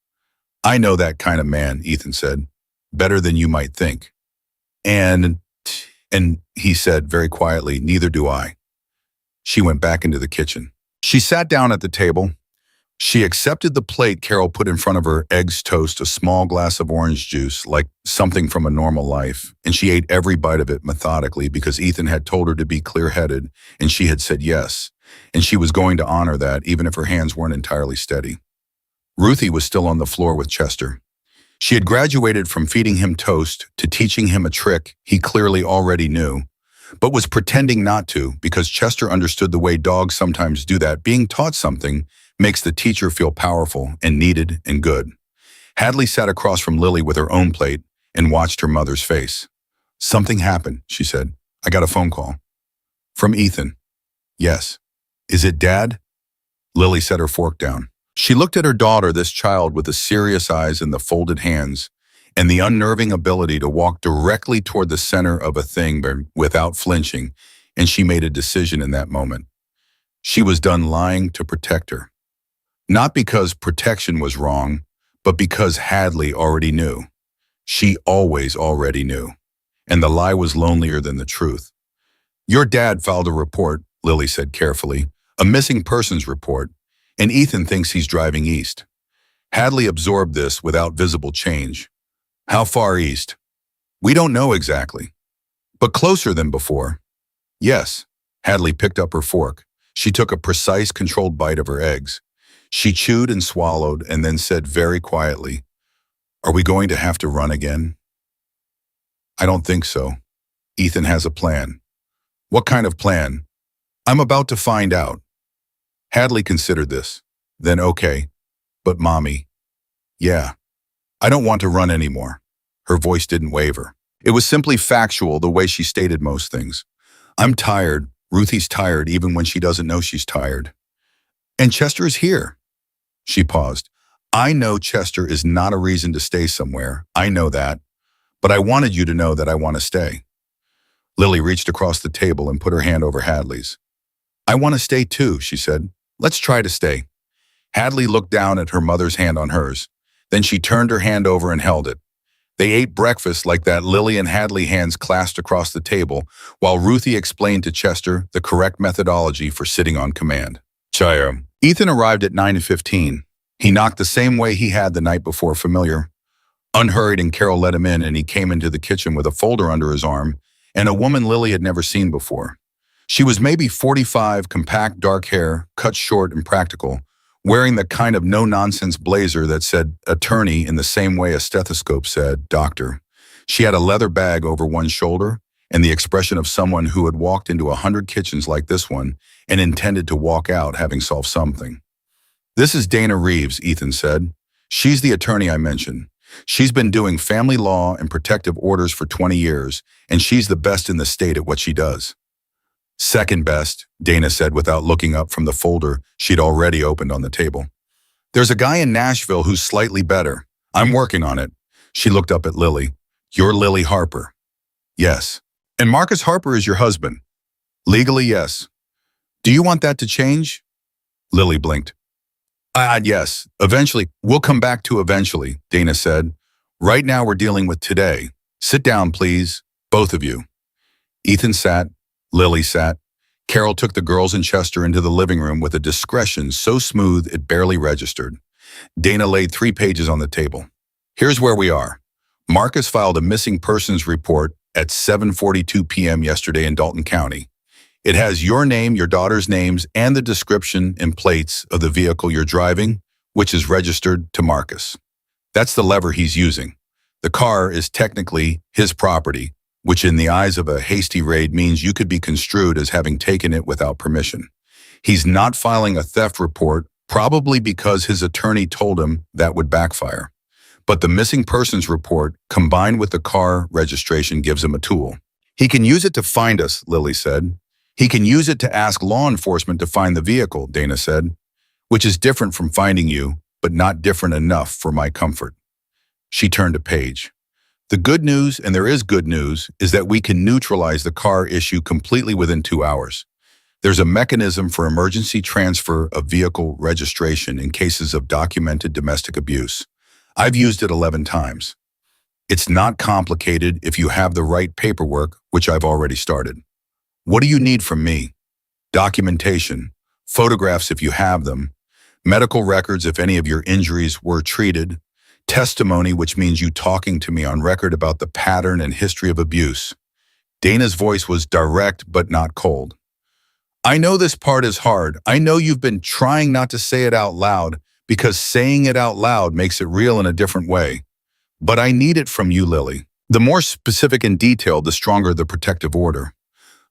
I know that kind of man, Ethan said. Better than you might think. And he said very quietly, neither do I. She went back into the kitchen. She sat down at the table. She accepted the plate Carol put in front of her, eggs, toast, a small glass of orange juice, like something from a normal life, and she ate every bite of it methodically because Ethan had told her to be clear-headed, and she had said yes, and she was going to honor that even if her hands weren't entirely steady. Ruthie was still on the floor with Chester. She had graduated from feeding him toast to teaching him a trick he clearly already knew, but was pretending not to because Chester understood the way dogs sometimes do that. Being taught something makes the teacher feel powerful and needed and good. Hadley sat across from Lily with her own plate and watched her mother's face. Something happened, she said. I got a phone call. From Ethan. Yes. Is it Dad? Lily set her fork down. She looked at her daughter, this child with the serious eyes and the folded hands, and the unnerving ability to walk directly toward the center of a thing without flinching, and she made a decision in that moment. She was done lying to protect her. Not because protection was wrong, but because Hadley already knew. She always already knew. And the lie was lonelier than the truth. Your dad filed a report, Lily said carefully, a missing persons report, and Ethan thinks he's driving east. Hadley absorbed this without visible change. How far east? We don't know exactly. But closer than before. Yes. Hadley picked up her fork. She took a precise, controlled bite of her eggs. She chewed and swallowed and then said very quietly, Are we going to have to run again? I don't think so. Ethan has a plan. What kind of plan? I'm about to find out. Hadley considered this. Then okay. But Mommy. Yeah. I don't want to run anymore. Her voice didn't waver. It was simply factual the way she stated most things. I'm tired. Ruthie's tired even when she doesn't know she's tired. And Chester is here. She paused. I know Chester is not a reason to stay somewhere. I know that. But I wanted you to know that I want to stay. Lily reached across the table and put her hand over Hadley's. I want to stay too, she said. Let's try to stay. Hadley looked down at her mother's hand on hers. Then she turned her hand over and held it. They ate breakfast like that, Lily and Hadley, hands clasped across the table, while Ruthie explained to Chester the correct methodology for sitting on command. Chaya. Ethan arrived at 9:15. He knocked the same way he had the night before, familiar. Unhurried, and Carol let him in, and he came into the kitchen with a folder under his arm and a woman Lily had never seen before. She was maybe 45, compact dark hair, cut short and practical, wearing the kind of no-nonsense blazer that said attorney in the same way a stethoscope said doctor. She had a leather bag over one shoulder and the expression of someone who had walked into 100 kitchens like this one and intended to walk out having solved something. "This is Dana Reeves," Ethan said. "She's the attorney I mentioned. She's been doing family law and protective orders for 20 years, and she's the best in the state at what she does." "Second best," Dana said without looking up from the folder she'd already opened on the table. "There's a guy in Nashville who's slightly better. I'm working on it." She looked up at Lily. "You're Lily Harper." "Yes." "And Marcus Harper is your husband?" "Legally, yes." "Do you want that to change?" Lily blinked. Yes, eventually. We'll come back to eventually," Dana said. "Right now we're dealing with today. Sit down, please, both of you." Ethan sat. Lily sat. Carol took the girls and Chester into the living room with a discretion so smooth it barely registered. Dana laid 3 pages on the table. "Here's where we are. Marcus filed a missing persons report at 7:42 p.m. yesterday in Dalton County. It has your name, your daughter's names, and the description and plates of the vehicle you're driving, which is registered to Marcus. That's the lever he's using. The car is technically his property, which in the eyes of a hasty raid means you could be construed as having taken it without permission. He's not filing a theft report, probably because his attorney told him that would backfire. But the missing persons report, combined with the car registration, gives him a tool. He can use it to find us," Lily said. "He can use it to ask law enforcement to find the vehicle," Dana said, "which is different from finding you, but not different enough for my comfort." She turned a page. "The good news, and there is good news, is that we can neutralize the car issue completely within 2 hours. There's a mechanism for emergency transfer of vehicle registration in cases of documented domestic abuse. I've used it 11 times. It's not complicated if you have the right paperwork, which I've already started. What do you need from me? Documentation, photographs if you have them, medical records if any of your injuries were treated, testimony, which means you talking to me on record about the pattern and history of abuse." Dana's voice was direct but not cold. "I know this part is hard. I know you've been trying not to say it out loud because saying it out loud makes it real in a different way. But I need it from you, Lily. The more specific and detailed, the stronger the protective order."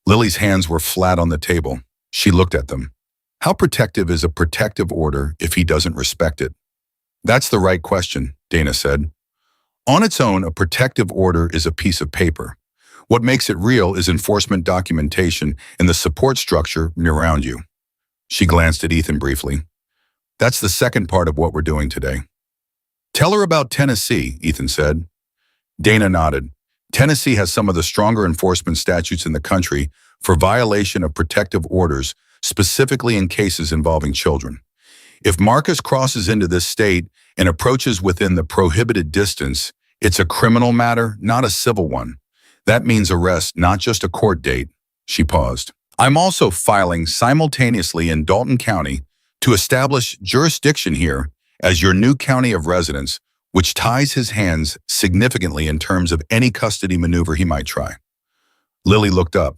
Lily's hands were flat on the table. She looked at them. "How protective is a protective order if he doesn't respect it?" "That's the right question," Dana said. "On its own, a protective order is a piece of paper. What makes it real is enforcement documentation and the support structure around you." She glanced at Ethan briefly. "That's the second part of what we're doing today." "Tell her about Tennessee," Ethan said. Dana nodded. "Tennessee has some of the stronger enforcement statutes in the country for violation of protective orders, specifically in cases involving children. If Marcus crosses into this state and approaches within the prohibited distance, it's a criminal matter, not a civil one. That means arrest, not just a court date." She paused. "I'm also filing simultaneously in Dalton County to establish jurisdiction here as your new county of residence, which ties his hands significantly in terms of any custody maneuver he might try." Lily looked up.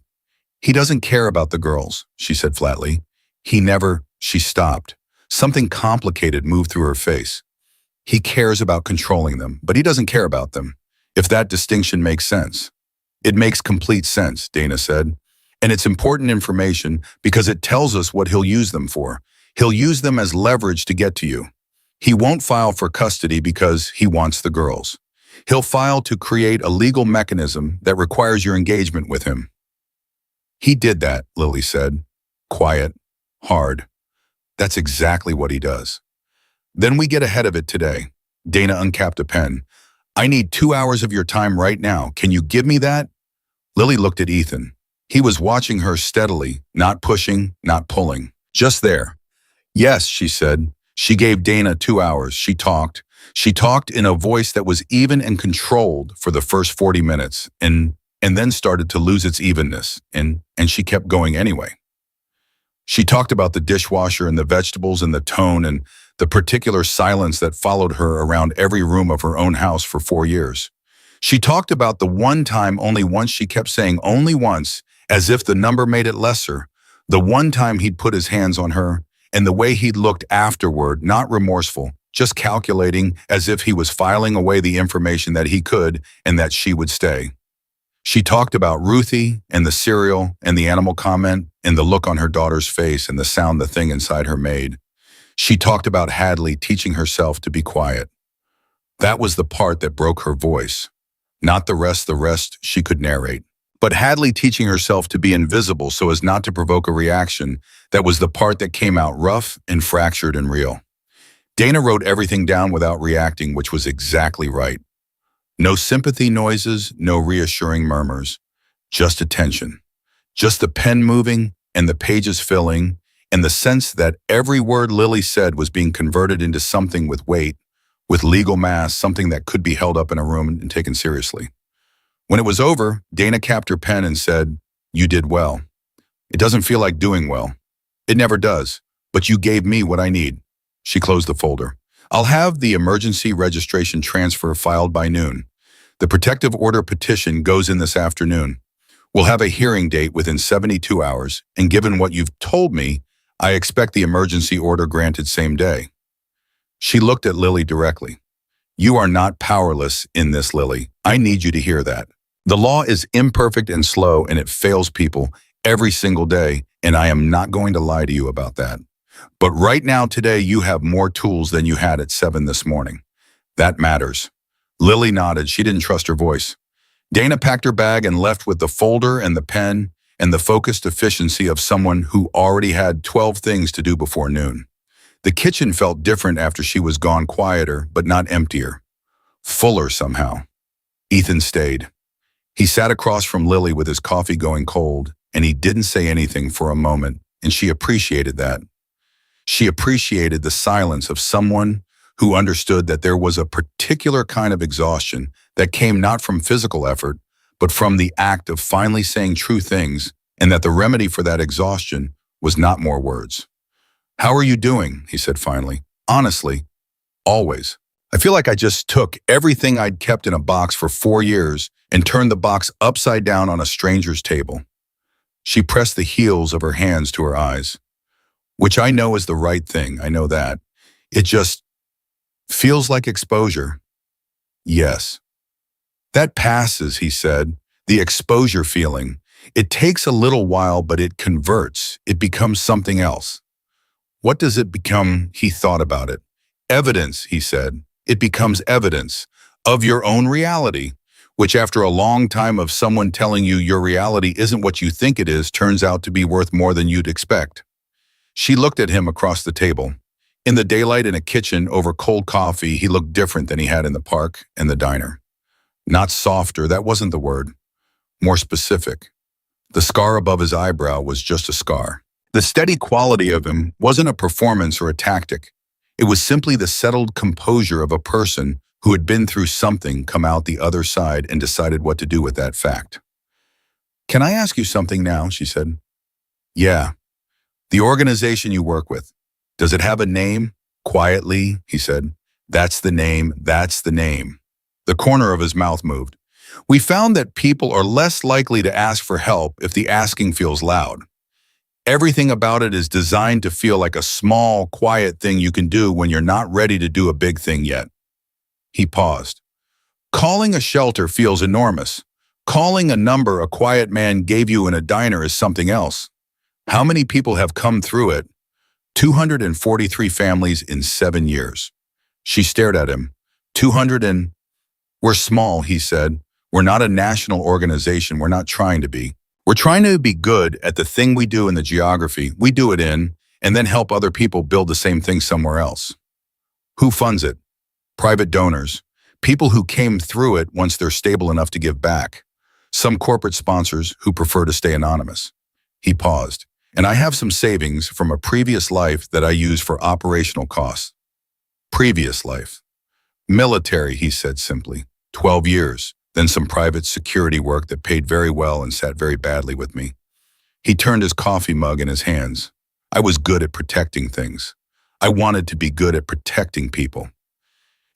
"He doesn't care about the girls," she said flatly. "He never—" She stopped. Something complicated moved through her face. "He cares about controlling them, but he doesn't care about them. If that distinction makes sense." "It makes complete sense," Dana said. "And it's important information because it tells us what he'll use them for. He'll use them as leverage to get to you. He won't file for custody because he wants the girls. He'll file to create a legal mechanism that requires your engagement with him." "He did that," Lily said. Quiet, hard. "That's exactly what he does." "Then we get ahead of it today." Dana uncapped a pen. "I need 2 hours of your time right now. Can you give me that?" Lily looked at Ethan. He was watching her steadily, not pushing, not pulling. Just there. "Yes," she said. She gave Dana 2 hours. She talked. She talked in a voice that was even and controlled for the first 40 minutes and then started to lose its evenness, and she kept going anyway. She talked about the dishwasher and the vegetables and the tone and the particular silence that followed her around every room of her own house for 4 years. She talked about the one time, only once, she kept saying only once, as if the number made it lesser, the one time he'd put his hands on her, and the way he'd looked afterward, not remorseful, just calculating as if he was filing away the information that he could and that she would stay. She talked about Ruthie and the cereal and the animal comment and the look on her daughter's face and the sound the thing inside her made. She talked about Hadley teaching herself to be quiet. That was the part that broke her voice. Not the rest she could narrate. But Hadley teaching herself to be invisible so as not to provoke a reaction, that was the part that came out rough and fractured and real. Dana wrote everything down without reacting, which was exactly right. No sympathy noises, no reassuring murmurs, just attention. Just the pen moving and the pages filling, and the sense that every word Lily said was being converted into something with weight, with legal mass, something that could be held up in a room and taken seriously. When it was over, Dana capped her pen and said, "You did well. It doesn't feel like doing well. It never does, but you gave me what I need." She closed the folder. "I'll have the emergency registration transfer filed by noon. The protective order petition goes in this afternoon. We'll have a hearing date within 72 hours, and given what you've told me, I expect the emergency order granted same day." She looked at Lily directly. "You are not powerless in this, Lily. I need you to hear that. The law is imperfect and slow, and it fails people every single day, and I am not going to lie to you about that. But right now, today, you have more tools than you had at 7 this morning. That matters." Lily nodded. She didn't trust her voice. Dana packed her bag and left with the folder and the pen and the focused efficiency of someone who already had 12 things to do before noon. The kitchen felt different after she was gone, quieter, but not emptier. Fuller somehow. Ethan stayed. He sat across from Lily with his coffee going cold, and he didn't say anything for a moment, and she appreciated that. She appreciated the silence of someone who understood that there was a particular kind of exhaustion that came not from physical effort, but from the act of finally saying true things, and that the remedy for that exhaustion was not more words. "How are you doing?" he said finally. "Honestly, always. I feel like I just took everything I'd kept in a box for 4 years and turned the box upside down on a stranger's table." She pressed the heels of her hands to her eyes. "Which I know is the right thing, I know that. It just feels like exposure." "Yes." "That passes," he said. "The exposure feeling. It takes a little while, but it converts. It becomes something else." "What does it become?" He thought about it. "Evidence," he said. "It becomes evidence of your own reality, which after a long time of someone telling you your reality isn't what you think it is, turns out to be worth more than you'd expect." She looked at him across the table. In the daylight in a kitchen over cold coffee, he looked different than he had in the park and the diner. Not softer, that wasn't the word. More specific. The scar above his eyebrow was just a scar. The steady quality of him wasn't a performance or a tactic. It was simply the settled composure of a person who had been through something, come out the other side, and decided what to do with that fact. "Can I ask you something now?" she said. "Yeah. The organization you work with. Does it have a name?" "Quietly," he said. "That's the name, that's the name." The corner of his mouth moved. "We found that people are less likely to ask for help if the asking feels loud. Everything about it is designed to feel like a small, quiet thing you can do when you're not ready to do a big thing yet." He paused. "Calling a shelter feels enormous. Calling a number a quiet man gave you in a diner is something else. How many people have come through it?" 243 families in 7 years. She stared at him. 200 and... "We're small," he said. "We're not a national organization. We're not trying to be. We're trying to be good at the thing we do in the geography we do it in, and then help other people build the same thing somewhere else." "Who funds it?" "Private donors. People who came through it once they're stable enough to give back. Some corporate sponsors who prefer to stay anonymous." He paused. And I have some savings from a previous life that I use for operational costs. Previous life. Military, he said simply. 12 years. Then some private security work that paid very well and sat very badly with me. He turned his coffee mug in his hands. I was good at protecting things. I wanted to be good at protecting people.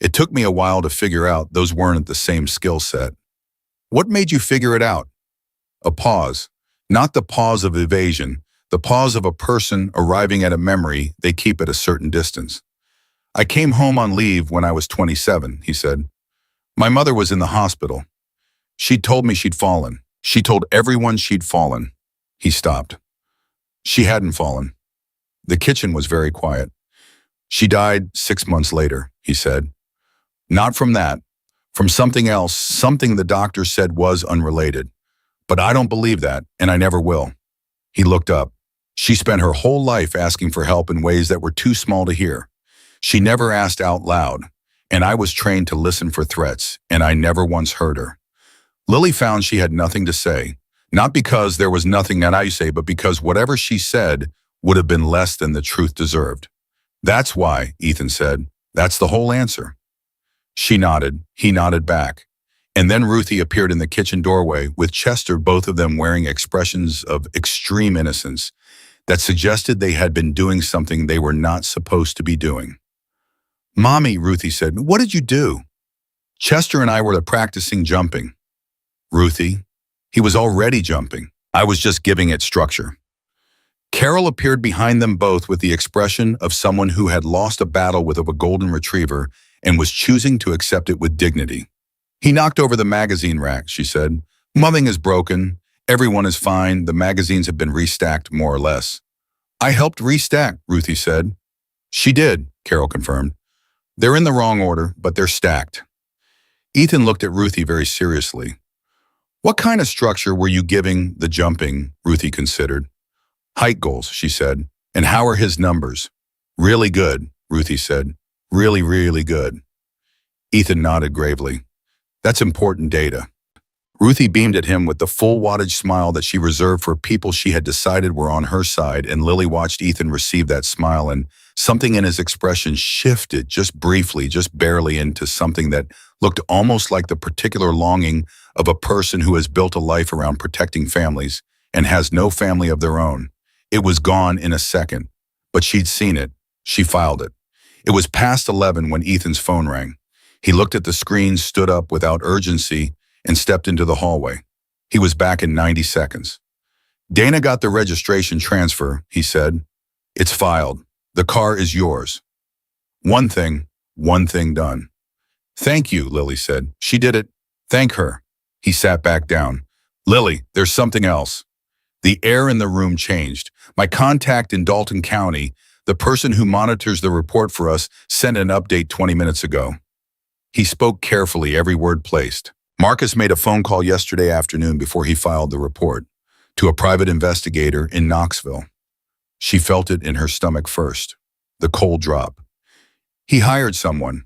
It took me a while to figure out those weren't the same skill set. What made you figure it out? A pause. Not the pause of evasion, the pause of a person arriving at a memory they keep at a certain distance. I came home on leave when I was 27, he said. My mother was in the hospital. She'd told me she'd fallen. She told everyone she'd fallen. He stopped. She hadn't fallen. The kitchen was very quiet. She died 6 months later, he said. Not from that, from something else, something the doctor said was unrelated. But I don't believe that, and I never will. He looked up. She spent her whole life asking for help in ways that were too small to hear. She never asked out loud, and I was trained to listen for threats, and I never once heard her. Lily found she had nothing to say, not because there was nothing that I say, but because whatever she said would have been less than the truth deserved. That's why, Ethan said. That's the whole answer. She nodded. He nodded back. And then Ruthie appeared in the kitchen doorway with Chester, both of them wearing expressions of extreme innocence that suggested they had been doing something they were not supposed to be doing. Mommy, Ruthie said, what did you do? Chester and I were practicing jumping. Ruthie, he was already jumping. I was just giving it structure. Carol appeared behind them both with the expression of someone who had lost a battle with a golden retriever and was choosing to accept it with dignity. He knocked over the magazine rack, she said. Nothing is broken. Everyone is fine. The magazines have been restacked, more or less. I helped restack, Ruthie said. She did, Carol confirmed. They're in the wrong order, but they're stacked. Ethan looked at Ruthie very seriously. What kind of structure were you giving the jumping? Ruthie considered. Height goals, she said. And how are his numbers? Really good, Ruthie said. Really, really good. Ethan nodded gravely. That's important data. Ruthie beamed at him with the full wattage smile that she reserved for people she had decided were on her side, and Lily watched Ethan receive that smile, and something in his expression shifted just briefly, just barely, into something that looked almost like the particular longing of a person who has built a life around protecting families and has no family of their own. It was gone in a second, but she'd seen it. She filed it. It was past 11 when Ethan's phone rang. He looked at the screen, stood up without urgency, and stepped into the hallway. He was back in 90 seconds. Dana got the registration transfer, he said. It's filed. The car is yours. One thing done. Thank you, Lily said. She did it. Thank her. He sat back down. Lily, there's something else. The air in the room changed. My contact in Dalton County, the person who monitors the report for us, sent an update 20 minutes ago. He spoke carefully, every word placed. Marcus made a phone call yesterday afternoon before he filed the report to a private investigator in Knoxville. She felt it in her stomach first, the cold drop. He hired someone.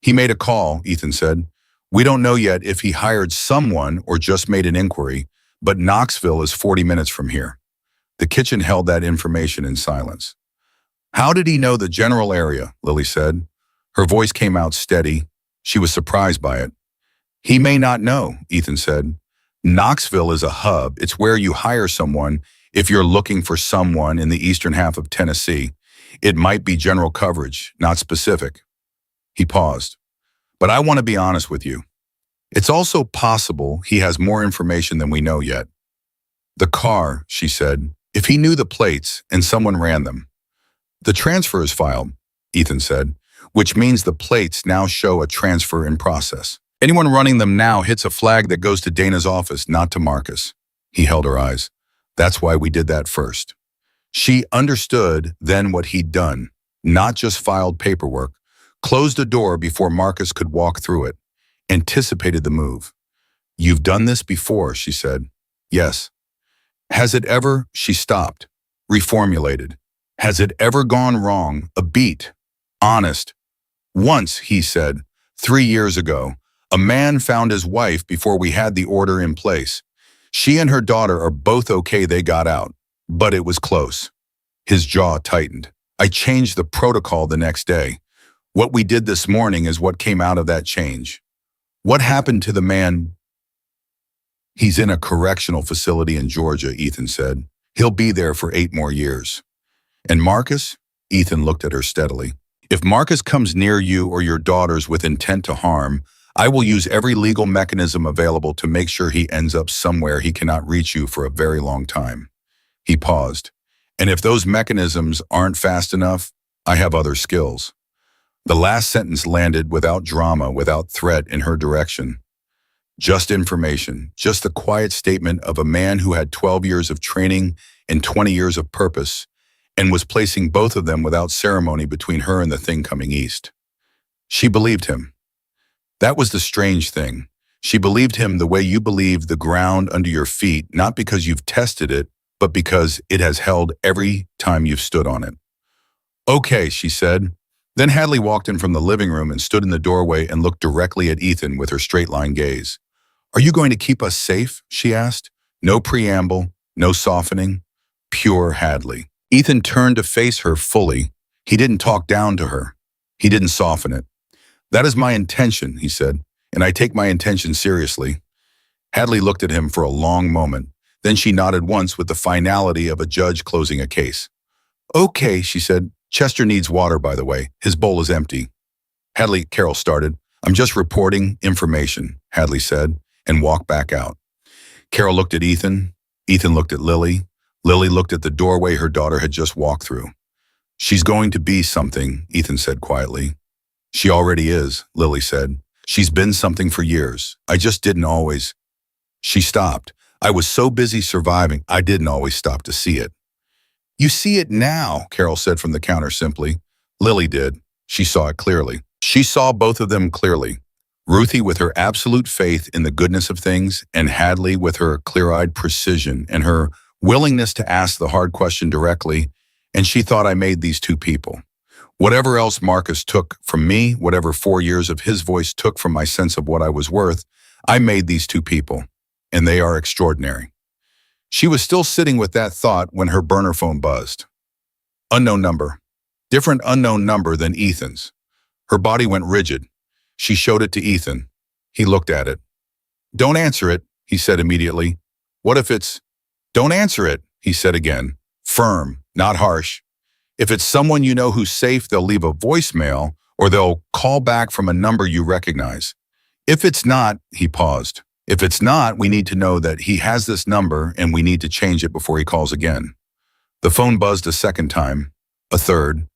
He made a call, Ethan said. We don't know yet if he hired someone or just made an inquiry, but Knoxville is 40 minutes from here. The kitchen held that information in silence. How did he know the general area? Lily said. Her voice came out steady. She was surprised by it. He may not know, Ethan said. Knoxville is a hub. It's where you hire someone if you're looking for someone in the eastern half of Tennessee. It might be general coverage, not specific. He paused. But I want to be honest with you. It's also possible he has more information than we know yet. The car, she said, if he knew the plates and someone ran them. The transfer is filed, Ethan said, which means the plates now show a transfer in process. Anyone running them now hits a flag that goes to Dana's office, not to Marcus. He held her eyes. That's why we did that first. She understood then what he'd done, not just filed paperwork, closed a door before Marcus could walk through it, anticipated the move. You've done this before, she said. Yes. Has it ever, she stopped, reformulated. Has it ever gone wrong? A beat. Honest. Once, he said, 3 years ago, a man found his wife before we had the order in place. She and her daughter are both okay, they got out. but it was close. His jaw tightened. I changed the protocol the next day. What we did this morning is what came out of that change. What happened to the man? He's in a correctional facility in Georgia, Ethan said. He'll be there for 8 more years. And Marcus? Ethan looked at her steadily. If Marcus comes near you or your daughters with intent to harm, I will use every legal mechanism available to make sure he ends up somewhere he cannot reach you for a very long time. He paused. And if those mechanisms aren't fast enough, I have other skills. The last sentence landed without drama, without threat in her direction. Just information, just the quiet statement of a man who had 12 years of training and 20 years of purpose, and was placing both of them without ceremony between her and the thing coming east. She believed him. That was the strange thing. She believed him the way you believe the ground under your feet, not because you've tested it, but because it has held every time you've stood on it. Okay, she said. Then Hadley walked in from the living room and stood in the doorway and looked directly at Ethan with her straight-line gaze. Are you going to keep us safe? She asked. No preamble, no softening, pure Hadley. Ethan turned to face her fully. He didn't talk down to her. He didn't soften it. That is my intention, he said, and I take my intention seriously. Hadley looked at him for a long moment. Then she nodded once with the finality of a judge closing a case. Okay, she said. Chester needs water, by the way. His bowl is empty. Hadley, Carol started. I'm just reporting information, Hadley said, and walked back out. Carol looked at Ethan. Ethan looked at Lily. Lily looked at the doorway her daughter had just walked through. She's going to be something, Ethan said quietly. She already is, Lily said. She's been something for years. I just didn't always. She stopped. I was so busy surviving, I didn't always stop to see it. You see it now, Carol said from the counter simply. Lily did. She saw it clearly. She saw both of them clearly. Ruthie with her absolute faith in the goodness of things, and Hadley with her clear-eyed precision and her willingness to ask the hard question directly, and she thought I made these two people. Whatever else Marcus took from me, whatever 4 years of his voice took from my sense of what I was worth, I made these two people, and they are extraordinary. She was still sitting with that thought when her burner phone buzzed. Unknown number. Different unknown number than Ethan's. Her body went rigid. She showed it to Ethan. He looked at it. Don't answer it, he said immediately. What if it's... Don't answer it, he said again. Firm, not harsh. If it's someone you know who's safe, they'll leave a voicemail or they'll call back from a number you recognize. If it's not, he paused. If it's not, we need to know that he has this number and we need to change it before he calls again. The phone buzzed a second time, a third,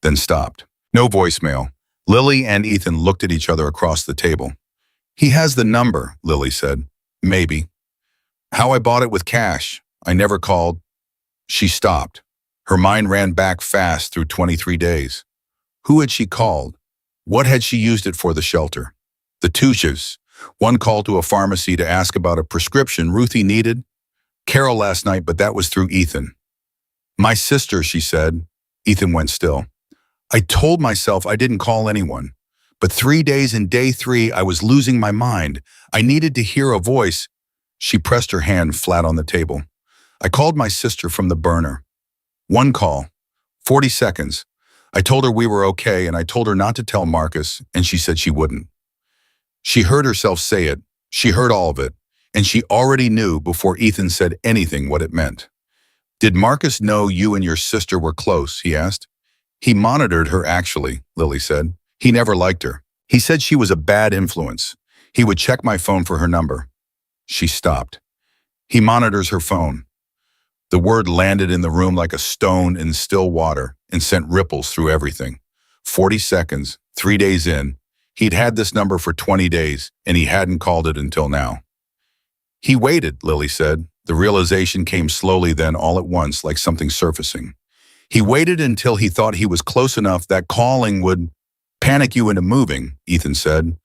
then stopped. No voicemail. Lily and Ethan looked at each other across the table. He has the number, Lily said. Maybe. How I bought it with cash. I never called. She stopped. Her mind ran back fast through 23 days. Who had she called? What had she used it for the shelter? The Tuches. One call to a pharmacy to ask about a prescription Ruthie needed. Carol last night, but that was through Ethan. My sister, she said. Ethan went still. I told myself I didn't call anyone. But 3 days in day 3, I was losing my mind. I needed to hear a voice. She pressed her hand flat on the table. I called my sister from the burner. One call, 40 seconds. I told her we were okay, and I told her not to tell Marcus, and she said she wouldn't. She heard herself say it. She heard all of it, and she already knew before Ethan said anything what it meant. Did Marcus know you and your sister were close, he asked. He monitored her actually, Lily said. He never liked her. He said she was a bad influence. He would check my phone for her number. She stopped. He monitors her phone. The word landed in the room like a stone in still water and sent ripples through everything. 40 seconds, 3 days in. He'd had this number for 20 days, and he hadn't called it until now. He waited, Lily said. The realization came slowly then all at once, like something surfacing. He waited until he thought he was close enough that calling would panic you into moving, Ethan said,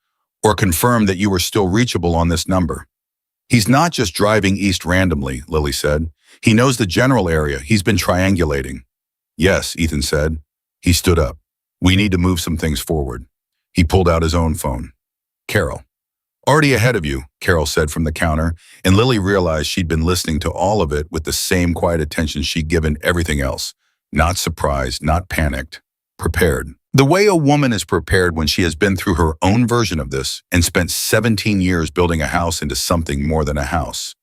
or confirm that you were still reachable on this number. He's not just driving east randomly, Lily said. He knows the general area. He's been triangulating. Yes, Ethan said. He stood up. We need to move some things forward. He pulled out his own phone. Carol. Already ahead of you, Carol said from the counter, and Lily realized she'd been listening to all of it with the same quiet attention she'd given everything else. Not surprised, not panicked, prepared. The way a woman is prepared when she has been through her own version of this and spent 17 years building a house into something more than a house.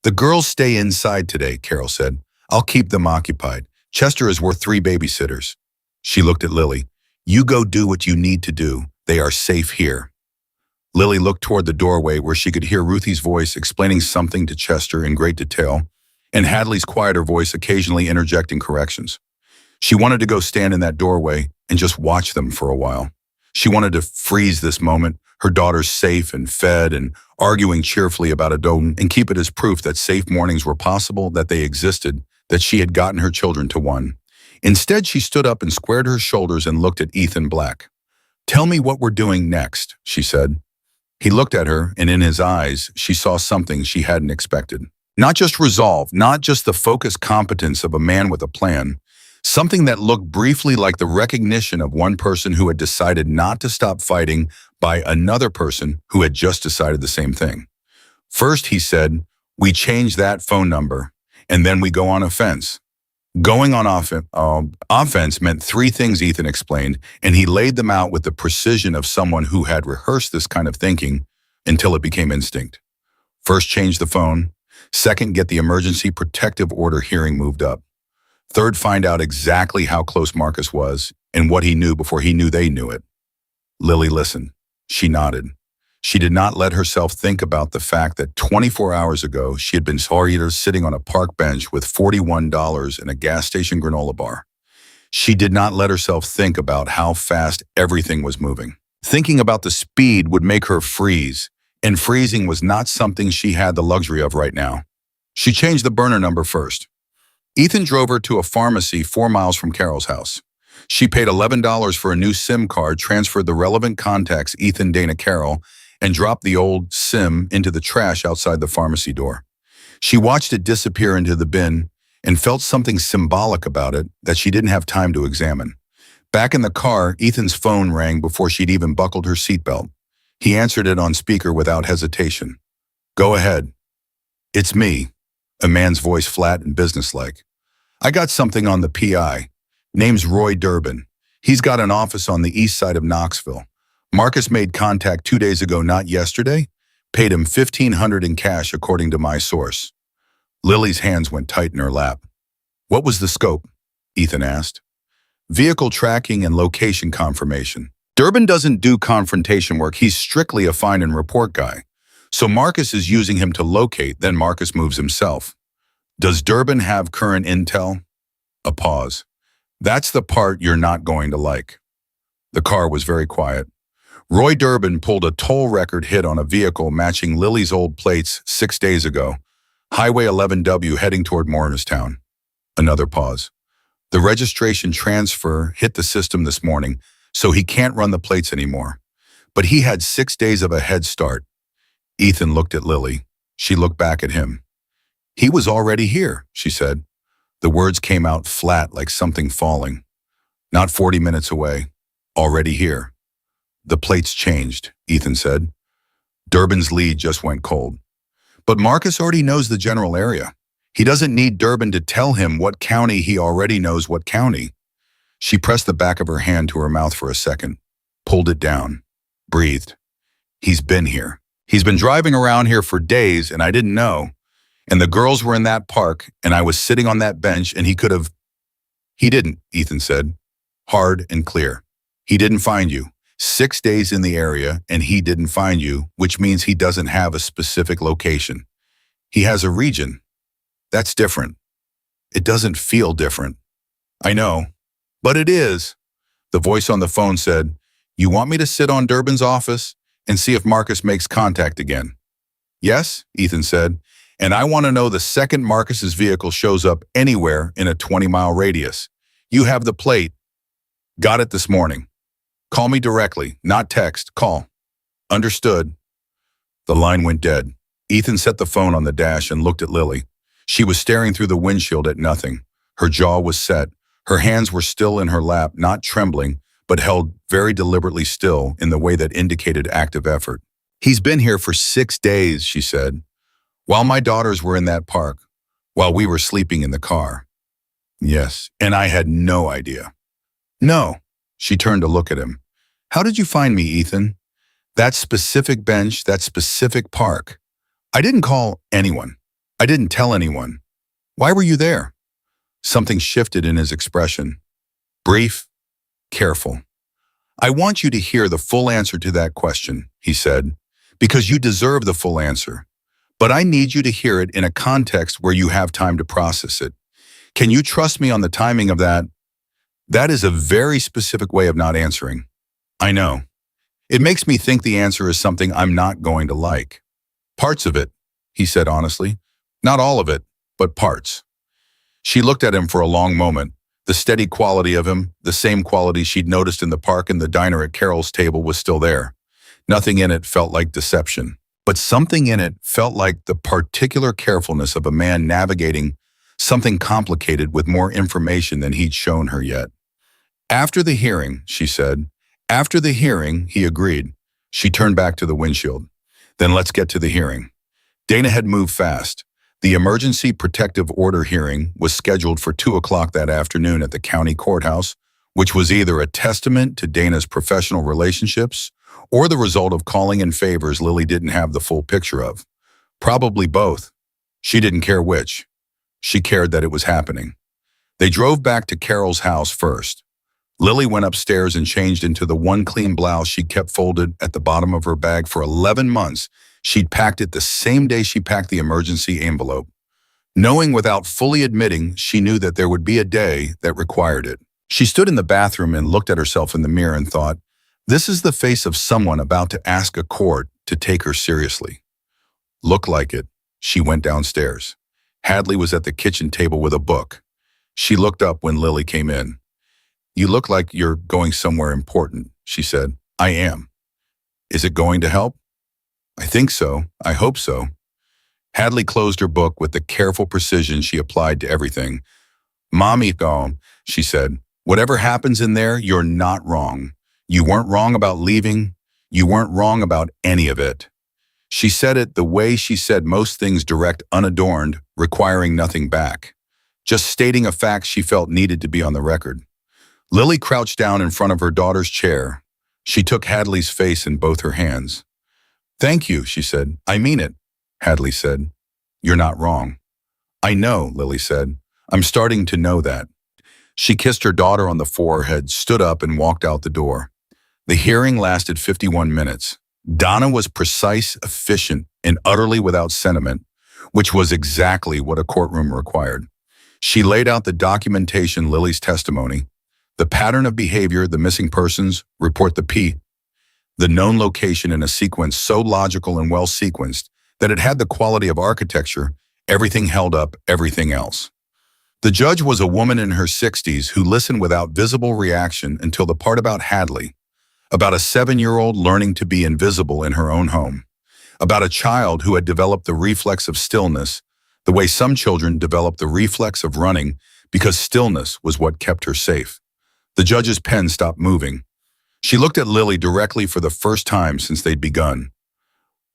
The girls stay inside today, Carol said. I'll keep them occupied. Chester is worth 3 babysitters. She looked at Lily. You go do what you need to do. They are safe here. Lily looked toward the doorway where she could hear Ruthie's voice explaining something to Chester in great detail, and Hadley's quieter voice occasionally interjecting corrections. She wanted to go stand in that doorway and just watch them for a while. She wanted to freeze this moment, her daughters safe and fed and arguing cheerfully about a dome, and keep it as proof that safe mornings were possible, that they existed, that she had gotten her children to one. Instead, she stood up and squared her shoulders and looked at Ethan Black. Tell me what we're doing next, she said. He looked at her, and in his eyes, she saw something she hadn't expected. Not just resolve, not just the focused competence of a man with a plan, something that looked briefly like the recognition of one person who had decided not to stop fighting by another person who had just decided the same thing. First, he said, we change that phone number, and then we go on offense. Going on offense meant 3 things, Ethan explained, and he laid them out with the precision of someone who had rehearsed this kind of thinking until it became instinct. First, change the phone. Second, get the emergency protective order hearing moved up. Third, find out exactly how close Marcus was and what he knew before he knew they knew it. Lily listened. She nodded. She did not let herself think about the fact that 24 hours ago, she had been sitting on a park bench with $41 in a gas station granola bar. She did not let herself think about how fast everything was moving. Thinking about the speed would make her freeze, and freezing was not something she had the luxury of right now. She changed the burner number first. Ethan drove her to a pharmacy 4 miles from Carol's house. She paid $11 for a new SIM card, transferred the relevant contacts, Ethan, Dana, Carol, and dropped the old SIM into the trash outside the pharmacy door. She watched it disappear into the bin and felt something symbolic about it that she didn't have time to examine. Back in the car, Ethan's phone rang before she'd even buckled her seatbelt. He answered it on speaker without hesitation. Go ahead. It's me, a man's voice flat and businesslike. I got something on the PI. Name's Roy Durbin. He's got an office on the east side of Knoxville. Marcus made contact 2 days ago, not yesterday. Paid him $1,500 in cash, according to my source. Lily's hands went tight in her lap. What was the scope? Ethan asked. Vehicle tracking and location confirmation. Durbin doesn't do confrontation work. He's strictly a find and report guy. So Marcus is using him to locate, then Marcus moves himself. Does Durbin have current intel? A pause. That's the part you're not going to like. The car was very quiet. Roy Durbin pulled a toll record hit on a vehicle matching Lily's old plates 6 days ago. Highway 11W heading toward Morristown. Another pause. The registration transfer hit the system this morning, so he can't run the plates anymore. But he had 6 days of a head start. Ethan looked at Lily. She looked back at him. He was already here, she said. The words came out flat like something falling. Not 40 minutes away. Already here. The plates changed, Ethan said. Durbin's lead just went cold. But Marcus already knows the general area. He doesn't need Durbin to tell him what county. He already knows what county. She pressed the back of her hand to her mouth for a second, pulled it down, breathed. He's been here. He's been driving around here for days, and I didn't know. And the girls were in that park, and I was sitting on that bench, and he could have... He didn't, Ethan said, hard and clear. He didn't find you. 6 days in the area, and he didn't find you, which means he doesn't have a specific location. He has a region. That's different. It doesn't feel different. I know, but it is. The voice on the phone said, you want me to sit on Durbin's office and see if Marcus makes contact again? Yes, Ethan said, and I want to know the second Marcus's vehicle shows up anywhere in a 20-mile radius. You have the plate. Got it this morning. Call me directly, not text, call. Understood. The line went dead. Ethan set the phone on the dash and looked at Lily. She was staring through the windshield at nothing. Her jaw was set. Her hands were still in her lap, not trembling, but held very deliberately still in the way that indicated active effort. He's been here for 6 days, she said, while my daughters were in that park, while we were sleeping in the car. Yes, and I had no idea. No. She turned to look at him. How did you find me, Ethan? That specific bench, that specific park. I didn't call anyone. I didn't tell anyone. Why were you there? Something shifted in his expression. Brief, careful. I want you to hear the full answer to that question, he said, because you deserve the full answer. But I need you to hear it in a context where you have time to process it. Can you trust me on the timing of that? That is a very specific way of not answering. I know. It makes me think the answer is something I'm not going to like. Parts of it, he said honestly. Not all of it, but parts. She looked at him for a long moment. The steady quality of him, the same quality she'd noticed in the park and the diner at Carol's table, was still there. Nothing in it felt like deception, but something in it felt like the particular carefulness of a man navigating something complicated with more information than he'd shown her yet. After the hearing, she said. After the hearing, he agreed. She turned back to the windshield. Then let's get to the hearing. Dana had moved fast. The emergency protective order hearing was scheduled for 2 o'clock that afternoon at the county courthouse, which was either a testament to Dana's professional relationships or the result of calling in favors Lily didn't have the full picture of. Probably both. She didn't care which. She cared that it was happening. They drove back to Carol's house first. Lily went upstairs and changed into the one clean blouse she'd kept folded at the bottom of her bag for 11 months. She'd packed it the same day she packed the emergency envelope. Knowing without fully admitting, she knew that there would be a day that required it. She stood in the bathroom and looked at herself in the mirror and thought, this is the face of someone about to ask a court to take her seriously. Look like it. She went downstairs. Hadley was at the kitchen table with a book. She looked up when Lily came in. You look like you're going somewhere important, she said. I am. Is it going to help? I think so. I hope so. Hadley closed her book with the careful precision she applied to everything. Mommy, she said, whatever happens in there, you're not wrong. You weren't wrong about leaving. You weren't wrong about any of it. She said it the way she said most things, direct, unadorned, requiring nothing back. Just stating a fact she felt needed to be on the record. Lily crouched down in front of her daughter's chair. She took Hadley's face in both her hands. Thank you, she said. I mean it, Hadley said. You're not wrong. I know, Lily said. I'm starting to know that. She kissed her daughter on the forehead, stood up, and walked out the door. The hearing lasted 51 minutes. Donna was precise, efficient, and utterly without sentiment, which was exactly what a courtroom required. She laid out the documentation, Lily's testimony, the pattern of behavior, the missing persons, report the P, the known location in a sequence so logical and well sequenced that it had the quality of architecture. Everything held up everything else. The judge was a woman in her 60s who listened without visible reaction until the part about Hadley, about a 7-year-old learning to be invisible in her own home, about a child who had developed the reflex of stillness, the way some children develop the reflex of running because stillness was what kept her safe. The judge's pen stopped moving. She looked at Lily directly for the first time since they'd begun.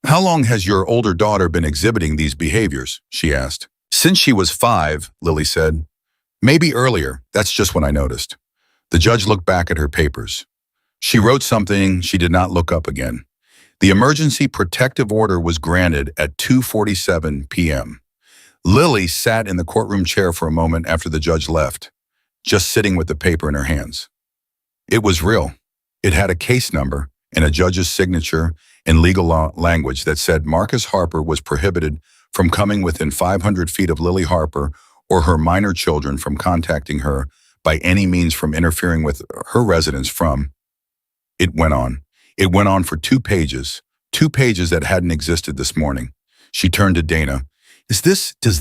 How long has your older daughter been exhibiting these behaviors? She asked. Since she was 5, Lily said. Maybe earlier, that's just when I noticed. The judge looked back at her papers. She wrote something. She did not look up again. The emergency protective order was granted at 2:47 p.m. Lily sat in the courtroom chair for a moment after the judge left, just sitting with the paper in her hands. It was real. It had a case number and a judge's signature in legal language that said Marcus Harper was prohibited from coming within 500 feet of Lily Harper or her minor children, from contacting her by any means, from interfering with her residence from. It went on. It went on for 2 pages that hadn't existed this morning. She turned to Dana. Does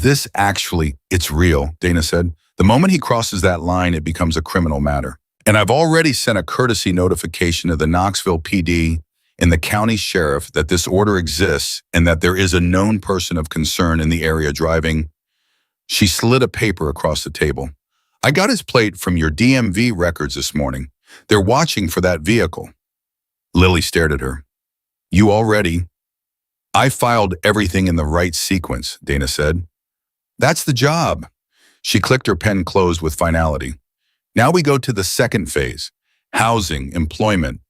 this actually, it's real, Dana said. The moment he crosses that line, it becomes a criminal matter. And I've already sent a courtesy notification to the Knoxville PD and the county sheriff that this order exists and that there is a known person of concern in the area driving. She slid a paper across the table. I got his plate from your DMV records this morning. They're watching for that vehicle. Lily stared at her. You already? I filed everything in the right sequence, Dana said. That's the job. She clicked her pen closed with finality. Now we go to the second phase, housing, employment,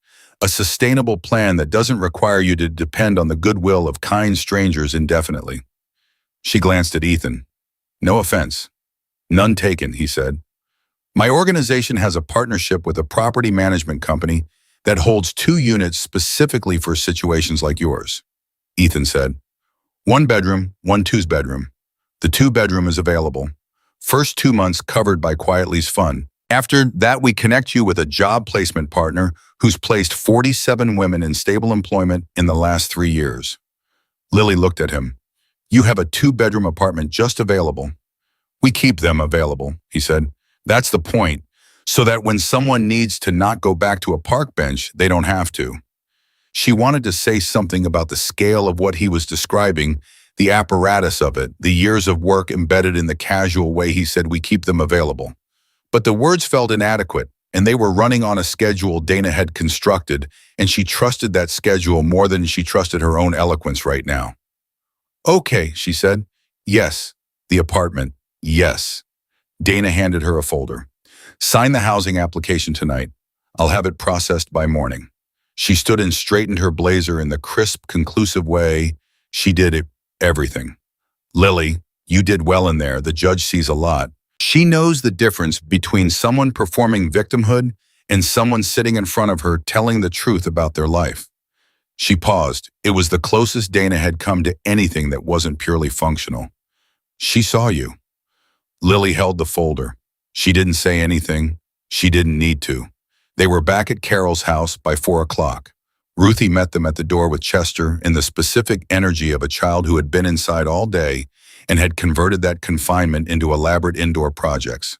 a sustainable plan that doesn't require you to depend on the goodwill of kind strangers indefinitely. She glanced at Ethan. No offense. None taken, he said. My organization has a partnership with a property management company that holds 2 units specifically for situations like yours, Ethan said. 1 bedroom, 1 2-bedroom. The 2-bedroom is available. First 2 months covered by Quiet Lease Fund. After that, we connect you with a job placement partner who's placed 47 women in stable employment in the last 3 years. Lily looked at him. You have a 2-bedroom apartment just available. We keep them available, he said. That's the point, so that when someone needs to not go back to a park bench, they don't have to. She wanted to say something about the scale of what he was describing, the apparatus of it, the years of work embedded in the casual way he said we keep them available. But the words felt inadequate, and they were running on a schedule Dana had constructed, and she trusted that schedule more than she trusted her own eloquence right now. Okay, she said. Yes. The apartment. Yes. Dana handed her a folder. Sign the housing application tonight. I'll have it processed by morning. She stood and straightened her blazer in the crisp, conclusive way she did everything. Lily, you did well in there. The judge sees a lot. She knows the difference between someone performing victimhood and someone sitting in front of her telling the truth about their life. She paused. It was the closest Dana had come to anything that wasn't purely functional. She saw you. Lily held the folder. She didn't say anything. She didn't need to. They were back at Carol's house by 4 o'clock. Ruthie met them at the door with Chester in the specific energy of a child who had been inside all day and had converted that confinement into elaborate indoor projects.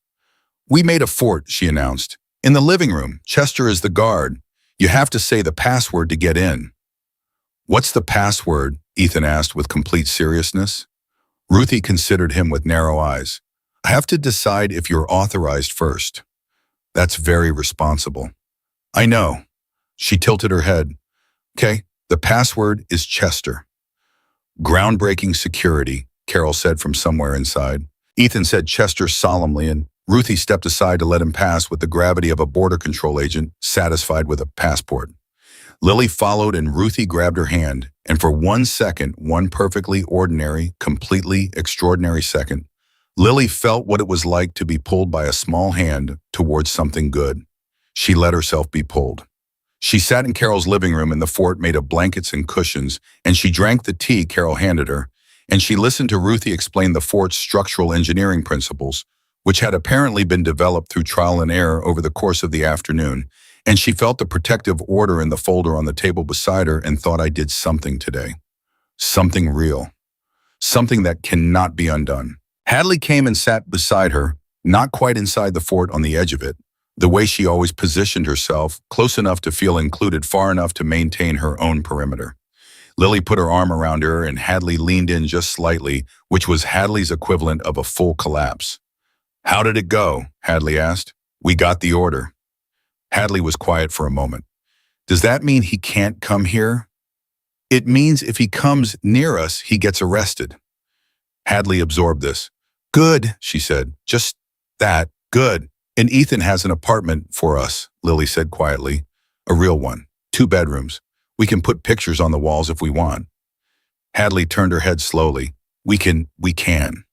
We made a fort, she announced. In the living room, Chester is the guard. You have to say the password to get in. What's the password? Ethan asked with complete seriousness. Ruthie considered him with narrow eyes. I have to decide if you're authorized first. That's very responsible. I know. She tilted her head. Okay, the password is Chester. Groundbreaking security, Carol said from somewhere inside. Ethan said Chester solemnly, and Ruthie stepped aside to let him pass with the gravity of a border control agent satisfied with a passport. Lily followed and Ruthie grabbed her hand, and for 1 second, one perfectly ordinary, completely extraordinary second, Lily felt what it was like to be pulled by a small hand towards something good. She let herself be pulled. She sat in Carol's living room in the fort made of blankets and cushions, and she drank the tea Carol handed her, and she listened to Ruthie explain the fort's structural engineering principles, which had apparently been developed through trial and error over the course of the afternoon, and she felt the protective order in the folder on the table beside her and thought, I did something today. Something real. Something that cannot be undone. Hadley came and sat beside her, not quite inside the fort on the edge of it, the way she always positioned herself, close enough to feel included, far enough to maintain her own perimeter. Lily put her arm around her and Hadley leaned in just slightly, which was Hadley's equivalent of a full collapse. How did it go? Hadley asked. We got the order. Hadley was quiet for a moment. Does that mean he can't come here? It means if he comes near us, he gets arrested. Hadley absorbed this. Good, she said. Just that. Good. And Ethan has an apartment for us, Lily said quietly. A real one. 2 bedrooms. We can put pictures on the walls if we want. Hadley turned her head slowly. We can.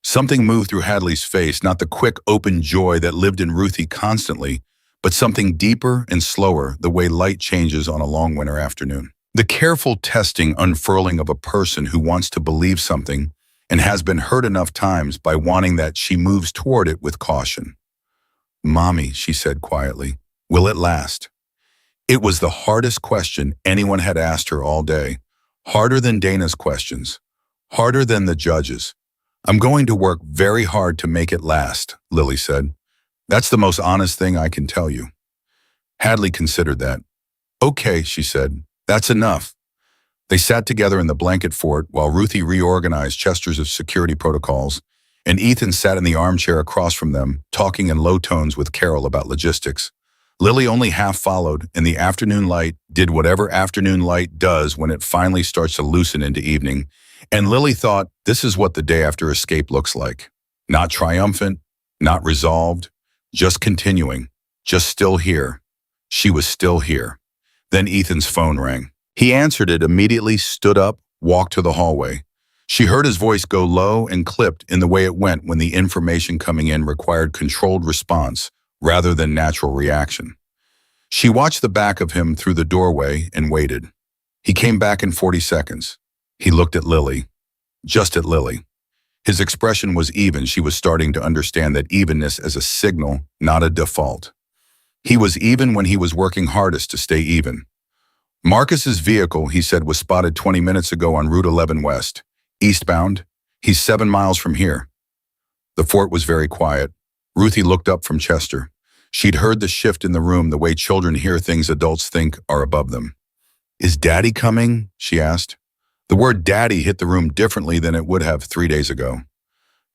Something moved through Hadley's face, not the quick, open joy that lived in Ruthie constantly, but something deeper and slower, the way light changes on a long winter afternoon. The careful testing unfurling of a person who wants to believe something and has been hurt enough times by wanting that she moves toward it with caution. Mommy, she said quietly, will it last? It was the hardest question anyone had asked her all day, harder than Dana's questions, harder than the judge's. I'm going to work very hard to make it last, Lily said. That's the most honest thing I can tell you. Hadley considered that. Okay, she said, that's enough. They sat together in the blanket fort while Ruthie reorganized Chester's security protocols, and Ethan sat in the armchair across from them, talking in low tones with Carol about logistics. Lily only half followed, and the afternoon light did whatever afternoon light does when it finally starts to loosen into evening, and Lily thought, this is what the day after escape looks like. Not triumphant, not resolved, just continuing, just still here. She was still here. Then Ethan's phone rang. He answered it immediately, stood up, walked to the hallway. She heard his voice go low and clipped in the way it went when the information coming in required controlled response rather than natural reaction. She watched the back of him through the doorway and waited. He came back in 40 seconds. He looked at Lily. Just at Lily. His expression was even. She was starting to understand that evenness as a signal, not a default. He was even when he was working hardest to stay even. Marcus's vehicle, he said, was spotted 20 minutes ago on Route 11 West. Eastbound. He's 7 miles from here. The fort was very quiet. Ruthie looked up from Chester. She'd heard the shift in the room, the way children hear things adults think are above them. Is Daddy coming? She asked. The word Daddy hit the room differently than it would have 3 days ago.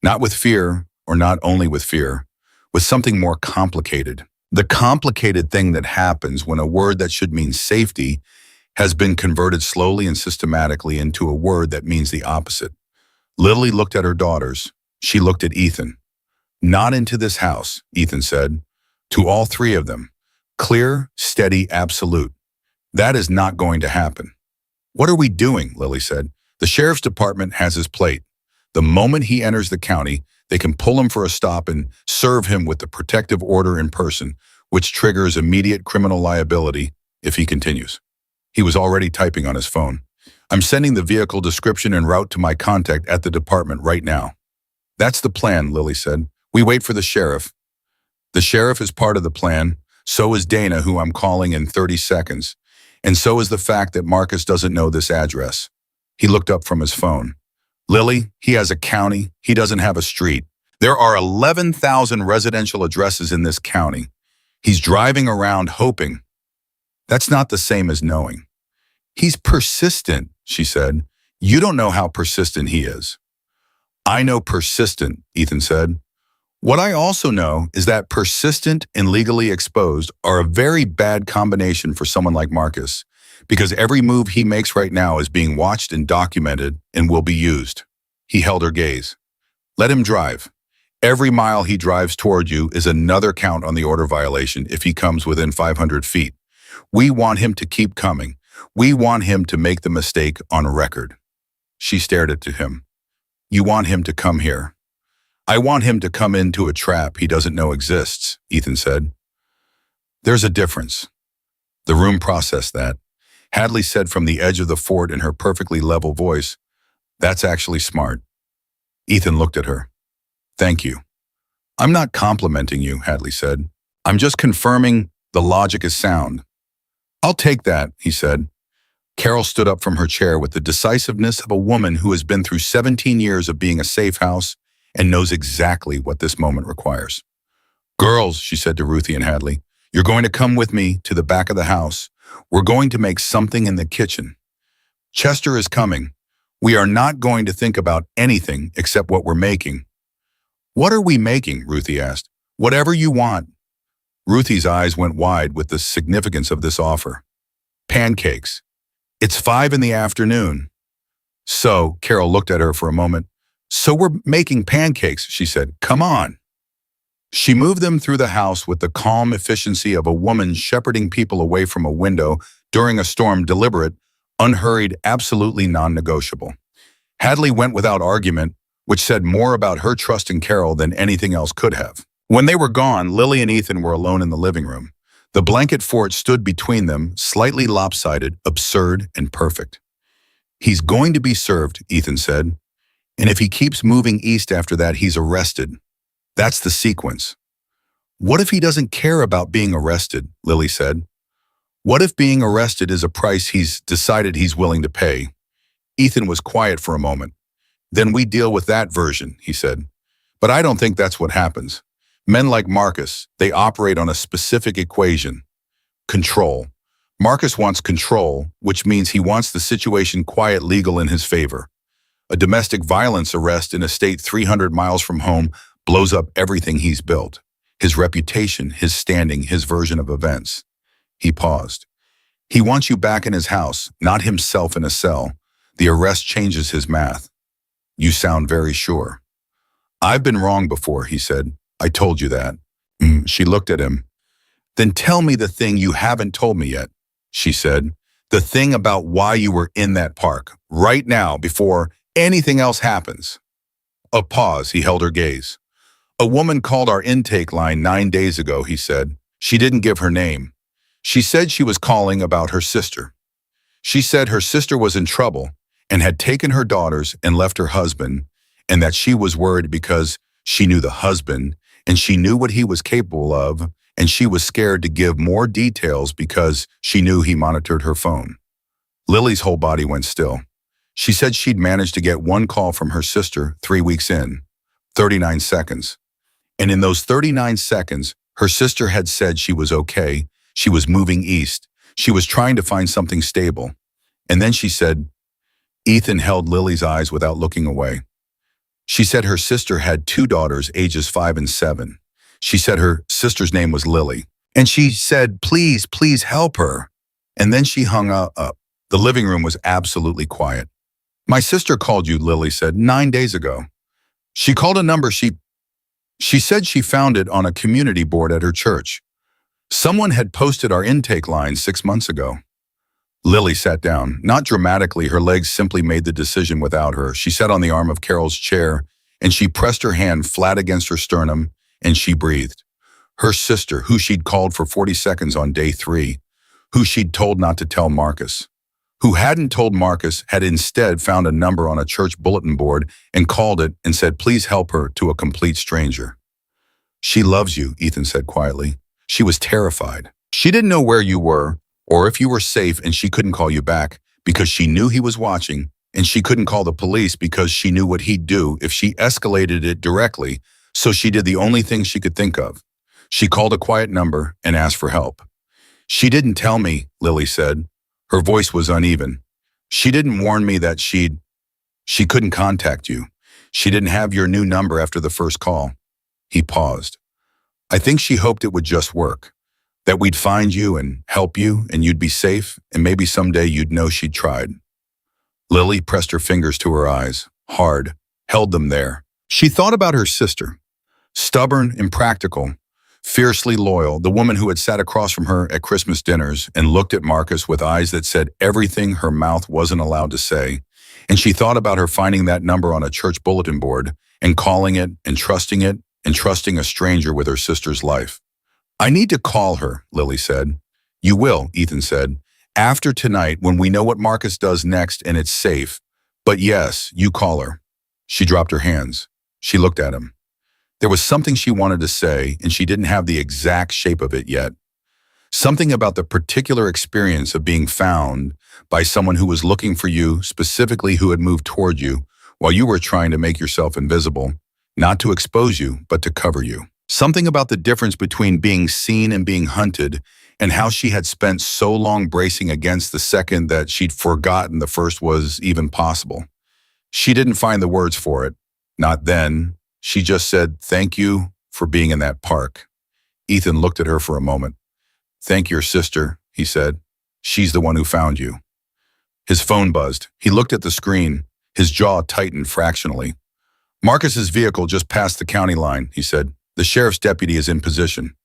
Not with fear, or not only with fear, with something more complicated. The complicated thing that happens when a word that should mean safety has been converted slowly and systematically into a word that means the opposite. Lily looked at her daughters. She looked at Ethan. Not into this house, Ethan said. To all three of them. Clear, steady, absolute. That is not going to happen. What are we doing? Lily said. The sheriff's department has his plate. The moment he enters the county, they can pull him for a stop and serve him with the protective order in person, which triggers immediate criminal liability if he continues. He was already typing on his phone. I'm sending the vehicle description and route to my contact at the department right now. That's the plan, Lily said. We wait for the sheriff. The sheriff is part of the plan. So is Dana, who I'm calling in 30 seconds. And so is the fact that Marcus doesn't know this address. He looked up from his phone. Lily, he has a county. He doesn't have a street. There are 11,000 residential addresses in this county. He's driving around hoping. That's not the same as knowing. He's persistent, she said. You don't know how persistent he is. I know persistent, Ethan said. What I also know is that persistent and legally exposed are a very bad combination for someone like Marcus, because every move he makes right now is being watched and documented and will be used. He held her gaze. Let him drive. Every mile he drives toward you is another count on the order violation if he comes within 500 feet. We want him to keep coming. We want him to make the mistake on record. She stared at him. You want him to come here. I want him to come into a trap he doesn't know exists, Ethan said. There's a difference. The room processed that. Hadley said from the edge of the fort in her perfectly level voice, that's actually smart. Ethan looked at her. Thank you. I'm not complimenting you, Hadley said. I'm just confirming the logic is sound. I'll take that, he said. Carol stood up from her chair with the decisiveness of a woman who has been through 17 years of being a safe house and knows exactly what this moment requires. Girls, she said to Ruthie and Hadley, you're going to come with me to the back of the house. We're going to make something in the kitchen. Chester is coming. We are not going to think about anything except what we're making. What are we making? Ruthie asked. Whatever you want. Ruthie's eyes went wide with the significance of this offer. Pancakes. It's 5 in the afternoon. So, Carol looked at her for a moment. So we're making pancakes, she said. Come on. She moved them through the house with the calm efficiency of a woman shepherding people away from a window during a storm, deliberate, unhurried, absolutely non-negotiable. Hadley went without argument, which said more about her trust in Carol than anything else could have. When they were gone, Lily and Ethan were alone in the living room. The blanket fort stood between them, slightly lopsided, absurd, and perfect. He's going to be served, Ethan said. And if he keeps moving east after that, he's arrested. That's the sequence. What if he doesn't care about being arrested? Lily said. What if being arrested is a price he's decided he's willing to pay? Ethan was quiet for a moment. Then we deal with that version, he said. But I don't think that's what happens. Men like Marcus, they operate on a specific equation. Control. Marcus wants control, which means he wants the situation quiet, legal in his favor. A domestic violence arrest in a state 300 miles from home blows up everything he's built. his reputation, his standing, his version of events. He paused. He wants you back in his house, not himself in a cell. The arrest changes his math. You sound very sure. I've been wrong before, he said. I told you that. She looked at him. Then tell me the thing you haven't told me yet, she said. The thing about why you were in that park, right now, before anything else happens. A pause, he held her gaze. A woman called our intake line 9 days ago, he said. She didn't give her name. She said she was calling about her sister. She said her sister was in trouble and had taken her daughters and left her husband, and that she was worried because she knew the husband and she knew what he was capable of, and she was scared to give more details because she knew he monitored her phone. Lily's whole body went still. She said she'd managed to get one call from her sister 3 weeks in, 39 seconds. And in those 39 seconds, her sister had said she was okay, she was moving east, she was trying to find something stable. And then she said, Ethan held Lily's eyes without looking away. She said her sister had 2 daughters, ages 5 and 7. She said her sister's name was Lily. And she said, please, please help her. And then she hung up. The living room was absolutely quiet. My sister called you, Lily said, 9 days ago. She called a number she said she found it on a community board at her church. Someone had posted our intake line 6 months ago. Lily sat down. Not dramatically, her legs simply made the decision without her. She sat on the arm of Carol's chair, and she pressed her hand flat against her sternum, and she breathed. Her sister, who she'd called for 40 seconds on day 3, who she'd told not to tell Marcus, who hadn't told Marcus, had instead found a number on a church bulletin board and called it and said, please help her, to a complete stranger. She loves you, Ethan said quietly. She was terrified. She didn't know where you were, or if you were safe, and she couldn't call you back because she knew he was watching, and she couldn't call the police because she knew what he'd do if she escalated it directly, so she did the only thing she could think of. She called a quiet number and asked for help. She didn't tell me, Lily said. Her voice was uneven. She didn't warn me that she couldn't contact you. She didn't have your new number after the first call. He paused. I think she hoped it would just work. That we'd find you and help you and you'd be safe and maybe someday you'd know she'd tried. Lily pressed her fingers to her eyes, hard, held them there. She thought about her sister. Stubborn, impractical, fiercely loyal, the woman who had sat across from her at Christmas dinners and looked at Marcus with eyes that said everything her mouth wasn't allowed to say. And she thought about her finding that number on a church bulletin board and calling it and trusting a stranger with her sister's life. I need to call her, Lily said. You will, Ethan said, after tonight when we know what Marcus does next and it's safe. But yes, you call her. She dropped her hands. She looked at him. There was something she wanted to say, and she didn't have the exact shape of it yet. Something about the particular experience of being found by someone who was looking for you, specifically who had moved toward you, while you were trying to make yourself invisible, not to expose you, but to cover you. Something about the difference between being seen and being hunted, and how she had spent so long bracing against the second that she'd forgotten the first was even possible. She didn't find the words for it. Not then. She just said, thank you for being in that park. Ethan looked at her for a moment. Thank your sister, he said. She's the one who found you. His phone buzzed. He looked at the screen. His jaw tightened fractionally. Marcus's vehicle just passed the county line, he said. The sheriff's deputy is in position.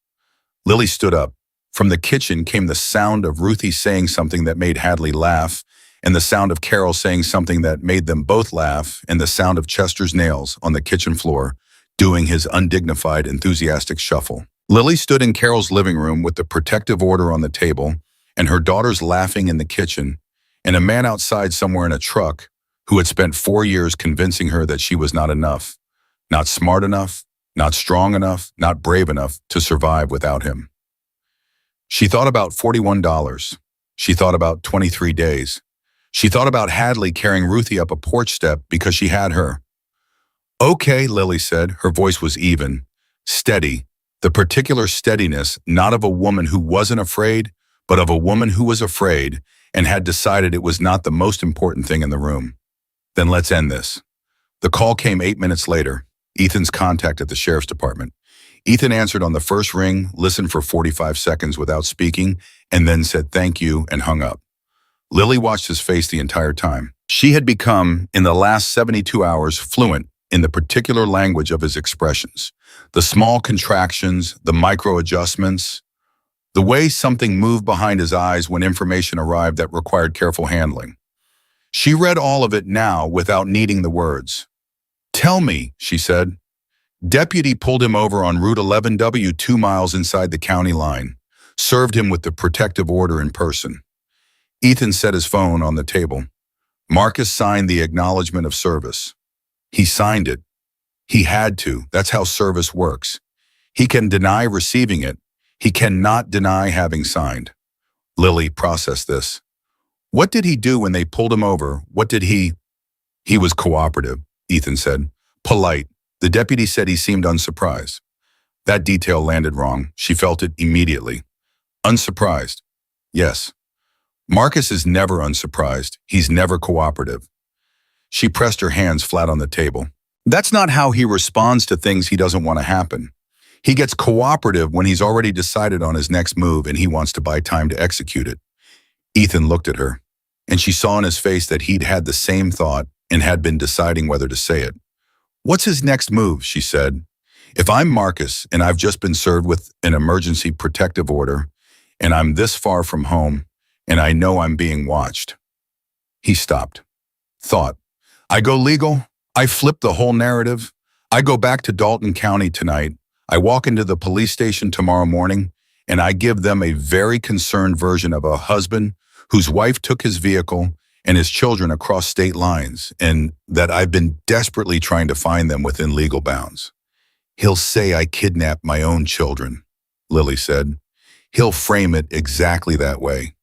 Lily stood up. From the kitchen came the sound of Ruthie saying something that made Hadley laugh, and the sound of Carol saying something that made them both laugh, and the sound of Chester's nails on the kitchen floor, doing his undignified, enthusiastic shuffle. Lily stood in Carol's living room with the protective order on the table, and her daughters laughing in the kitchen, and a man outside somewhere in a truck who had spent 4 years convincing her that she was not enough, not smart enough, not strong enough, not brave enough to survive without him. She thought about $41. She thought about 23 days. She thought about Hadley carrying Ruthie up a porch step because she had her. Okay, Lily said. Her voice was even, steady, the particular steadiness not of a woman who wasn't afraid, but of a woman who was afraid and had decided it was not the most important thing in the room. Then let's end this. The call came 8 minutes later. Ethan's contact at the sheriff's department. Ethan answered on the first ring, listened for 45 seconds without speaking, and then said thank you and hung up. Lily watched his face the entire time. She had become, in the last 72 hours, fluent in the particular language of his expressions. The small contractions, the micro adjustments, the way something moved behind his eyes when information arrived that required careful handling. She read all of it now without needing the words. "Tell me," she said. Deputy pulled him over on Route 11W 2 miles inside the county line, served him with the protective order in person. Ethan set his phone on the table. Marcus signed the acknowledgement of service. He signed it. He had to. That's how service works. He can deny receiving it. He cannot deny having signed. Lily processed this. What did he do when they pulled him over? What did he... He was cooperative, Ethan said. Polite. The deputy said he seemed unsurprised. That detail landed wrong. She felt it immediately. Unsurprised. Yes. Marcus is never unsurprised. He's never cooperative. She pressed her hands flat on the table. That's not how he responds to things he doesn't want to happen. He gets cooperative when he's already decided on his next move and he wants to buy time to execute it. Ethan looked at her, and she saw in his face that he'd had the same thought and had been deciding whether to say it. What's his next move, she said. If I'm Marcus and I've just been served with an emergency protective order and I'm this far from home and I know I'm being watched. He stopped. Thought. I go legal. I flip the whole narrative. I go back to Dalton County tonight. I walk into the police station tomorrow morning and I give them a very concerned version of a husband whose wife took his vehicle and his children across state lines, and that I've been desperately trying to find them within legal bounds. He'll say I kidnapped my own children, Lily said. He'll frame it exactly that way.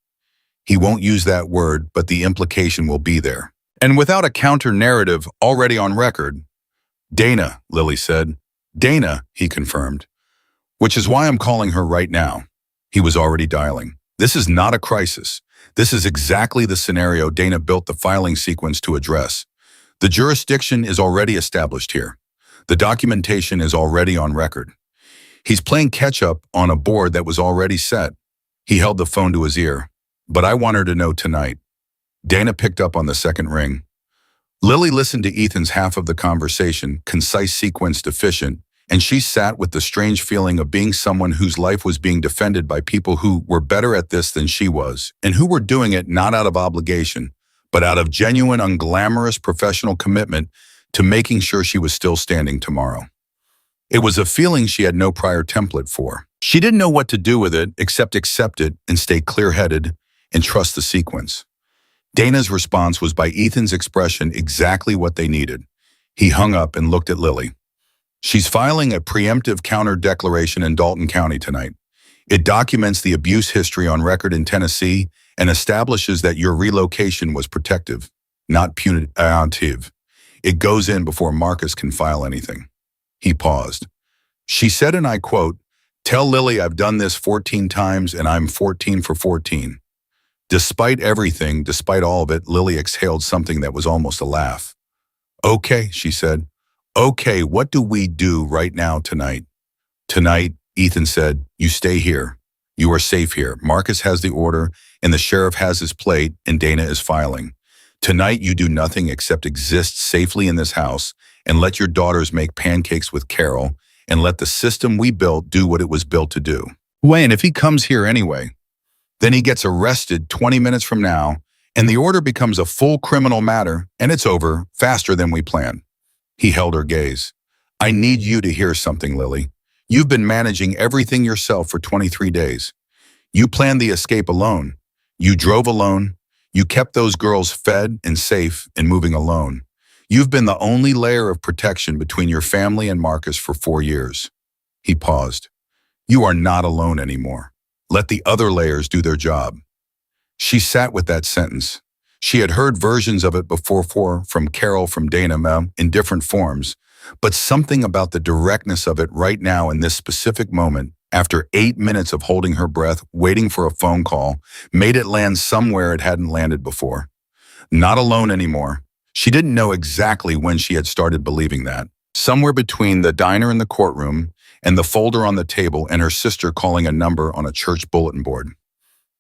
He won't use that word, but the implication will be there. And without a counter-narrative already on record, Dana, Lily said. Dana, he confirmed. Which is why I'm calling her right now. He was already dialing. This is not a crisis. This is exactly the scenario Dana built the filing sequence to address. The jurisdiction is already established here. The documentation is already on record. He's playing catch-up on a board that was already set. He held the phone to his ear. But I want her to know tonight. Dana picked up on the second ring. Lily listened to Ethan's half of the conversation, concise sequence deficient, and she sat with the strange feeling of being someone whose life was being defended by people who were better at this than she was, and who were doing it not out of obligation, but out of genuine, unglamorous professional commitment to making sure she was still standing tomorrow. It was a feeling she had no prior template for. She didn't know what to do with it except accept it and stay clear-headed and trust the sequence. Dana's response was by Ethan's expression exactly what they needed. He hung up and looked at Lily. She's filing a preemptive counter-declaration in Dalton County tonight. It documents the abuse history on record in Tennessee and establishes that your relocation was protective, not punitive. It goes in before Marcus can file anything. He paused. She said, and I quote, "Tell Lily I've done this 14 times and I'm 14 for 14. Despite everything, despite all of it, Lily exhaled something that was almost a laugh. Okay, she said. Okay, what do we do right now tonight? Tonight, Ethan said, you stay here. You are safe here. Marcus has the order, and the sheriff has his plate, and Dana is filing. Tonight, you do nothing except exist safely in this house, and let your daughters make pancakes with Carol, and let the system we built do what it was built to do. Wayne, if he comes here anyway, then he gets arrested 20 minutes from now, and the order becomes a full criminal matter, and it's over faster than we planned." He held her gaze. "I need you to hear something, Lily. You've been managing everything yourself for 23 days. You planned the escape alone. You drove alone. You kept those girls fed and safe and moving alone. You've been the only layer of protection between your family and Marcus for 4 years." He paused. "You are not alone anymore. Let the other layers do their job." She sat with that sentence. She had heard versions of it before from Carol, from Dana, in different forms, but something about the directness of it right now in this specific moment, after 8 minutes of holding her breath, waiting for a phone call, made it land somewhere it hadn't landed before. Not alone anymore. She didn't know exactly when she had started believing that. Somewhere between the diner and the courtroom, and the folder on the table and her sister calling a number on a church bulletin board.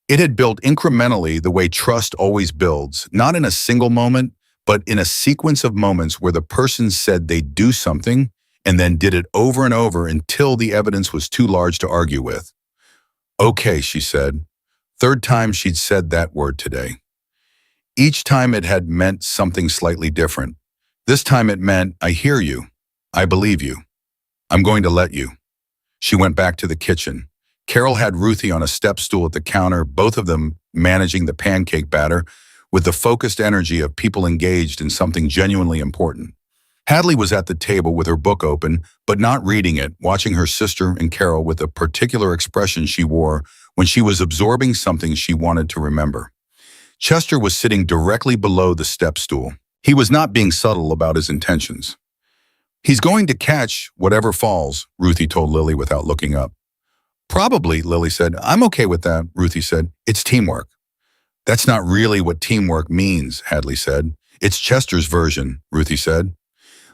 It had built incrementally the way trust always builds, not in a single moment, but in a sequence of moments where the person said they'd do something and then did it over and over until the evidence was too large to argue with. Okay, she said. Third time she'd said that word today. Each time it had meant something slightly different. This time it meant, I hear you. I believe you. I'm going to let you. She went back to the kitchen. Carol had Ruthie on a step stool at the counter, both of them managing the pancake batter with the focused energy of people engaged in something genuinely important. Hadley was at the table with her book open, but not reading it, watching her sister and Carol with a particular expression she wore when she was absorbing something she wanted to remember. Chester was sitting directly below the step stool. He was not being subtle about his intentions. He's going to catch whatever falls, Ruthie told Lily without looking up. Probably, Lily said. I'm okay with that, Ruthie said. It's teamwork. That's not really what teamwork means, Hadley said. It's Chester's version, Ruthie said.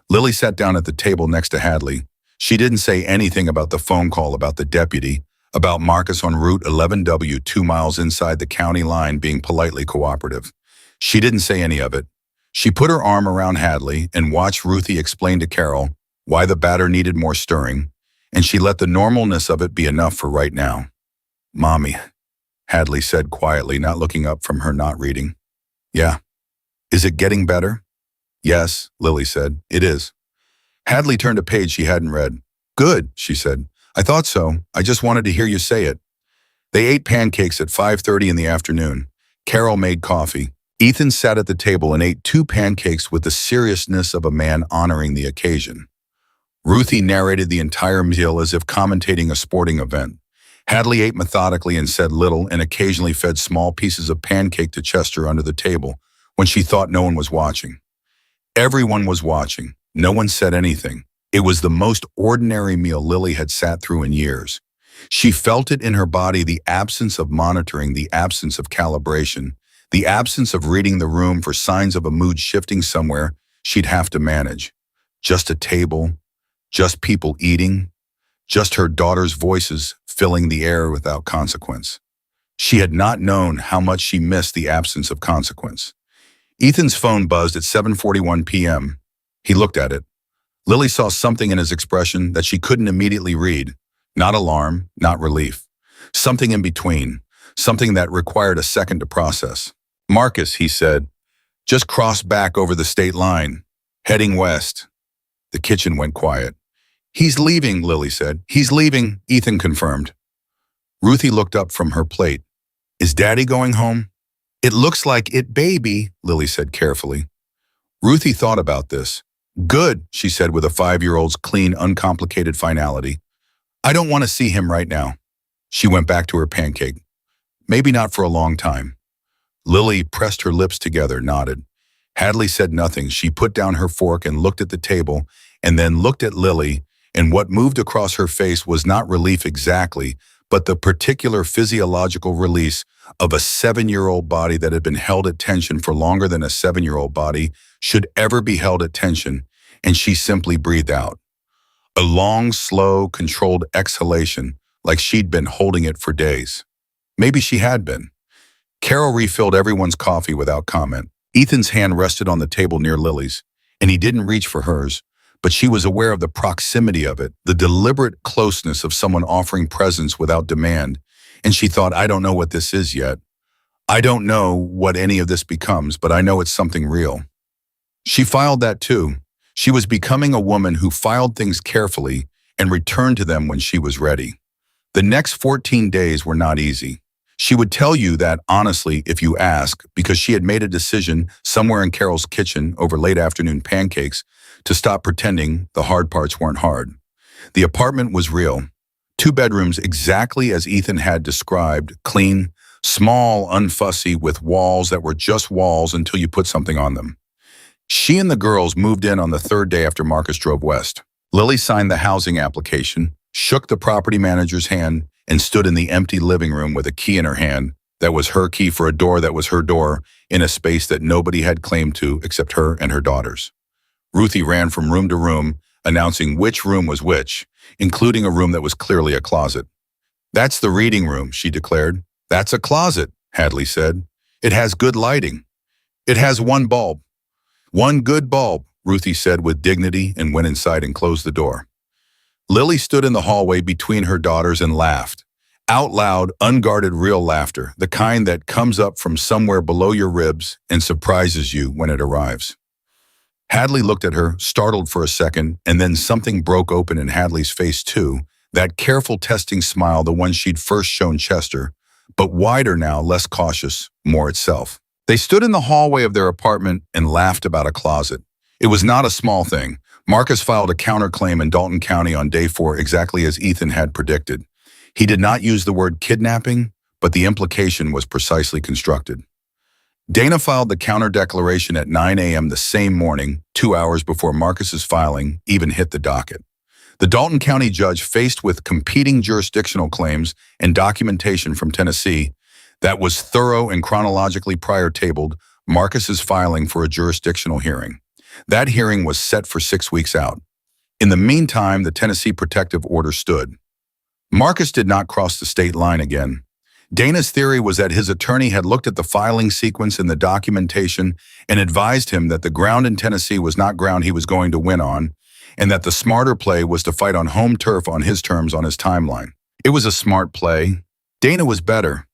Lily sat down at the table next to Hadley. She didn't say anything about the phone call about the deputy, about Marcus on Route 11W 2 miles inside the county line being politely cooperative. She didn't say any of it. She put her arm around Hadley and watched Ruthie explain to Carol why the batter needed more stirring, and she let the normalness of it be enough for right now. Mommy, Hadley said quietly, not looking up from her not reading. Yeah. Is it getting better? Yes, Lily said. It is. Hadley turned a page she hadn't read. Good, she said. I thought so. I just wanted to hear you say it. They ate pancakes at 5:30 in the afternoon. Carol made coffee. Ethan sat at the table and ate 2 pancakes with the seriousness of a man honoring the occasion. Ruthie narrated the entire meal as if commentating a sporting event. Hadley ate methodically and said little and occasionally fed small pieces of pancake to Chester under the table when she thought no one was watching. Everyone was watching. No one said anything. It was the most ordinary meal Lily had sat through in years. She felt it in her body, the absence of monitoring, the absence of calibration, the absence of reading the room for signs of a mood shifting somewhere she'd have to manage. Just a table, just people eating, just her daughter's voices filling the air without consequence. She had not known how much she missed the absence of consequence. Ethan's phone buzzed at 7:41 p.m. He looked at it. Lily saw something in his expression that she couldn't immediately read. Not alarm, not relief. Something in between. Something that required a second to process. Marcus, he said, just crossed back over the state line, heading west. The kitchen went quiet. He's leaving, Lily said. He's leaving, Ethan confirmed. Ruthie looked up from her plate. Is Daddy going home? It looks like it, baby, Lily said carefully. Ruthie thought about this. Good, she said with a 5-year-old's clean, uncomplicated finality. I don't want to see him right now. She went back to her pancake. Maybe not for a long time. Lily pressed her lips together, nodded. Hadley said nothing. She put down her fork and looked at the table, and then looked at Lily, and what moved across her face was not relief exactly, but the particular physiological release of a 7-year-old body that had been held at tension for longer than a 7-year-old body should ever be held at tension, and she simply breathed out. A long, slow, controlled exhalation, like she'd been holding it for days. Maybe she had been. Carol refilled everyone's coffee without comment. Ethan's hand rested on the table near Lily's, and he didn't reach for hers, but she was aware of the proximity of it, the deliberate closeness of someone offering presence without demand, and she thought, I don't know what this is yet. I don't know what any of this becomes, but I know it's something real. She filed that too. She was becoming a woman who filed things carefully and returned to them when she was ready. The next 14 days were not easy. She would tell you that honestly if you ask, because she had made a decision somewhere in Carol's kitchen over late afternoon pancakes to stop pretending the hard parts weren't hard. The apartment was real. 2 bedrooms exactly as Ethan had described, clean, small, unfussy, with walls that were just walls until you put something on them. She and the girls moved in on the 3rd day after Marcus drove west. Lily signed the housing application, shook the property manager's hand, and stood in the empty living room with a key in her hand that was her key for a door that was her door in a space that nobody had claim to except her and her daughters. Ruthie ran from room to room, announcing which room was which, including a room that was clearly a closet. "That's the reading room," she declared. "That's a closet," Hadley said. "It has good lighting. It has one bulb." "One good bulb," Ruthie said with dignity and went inside and closed the door. Lily stood in the hallway between her daughters and laughed. Out loud, unguarded real laughter, the kind that comes up from somewhere below your ribs and surprises you when it arrives. Hadley looked at her, startled for a second, and then something broke open in Hadley's face too, that careful testing smile, the one she'd first shown Chester, but wider now, less cautious, more itself. They stood in the hallway of their apartment and laughed about a closet. It was not a small thing. Marcus filed a counterclaim in Dalton County on day 4 exactly as Ethan had predicted. He did not use the word kidnapping, but the implication was precisely constructed. Dana filed the counter-declaration at 9 a.m. the same morning, 2 hours before Marcus's filing even hit the docket. The Dalton County judge, faced with competing jurisdictional claims and documentation from Tennessee that was thorough and chronologically prior tabled Marcus's filing for a jurisdictional hearing. That hearing was set for 6 weeks out. In the meantime, the Tennessee protective order stood. Marcus did not cross the state line again. Dana's theory was that his attorney had looked at the filing sequence in the documentation and advised him that the ground in Tennessee was not ground he was going to win on, and that the smarter play was to fight on home turf on his terms on his timeline. It was a smart play. Dana was better.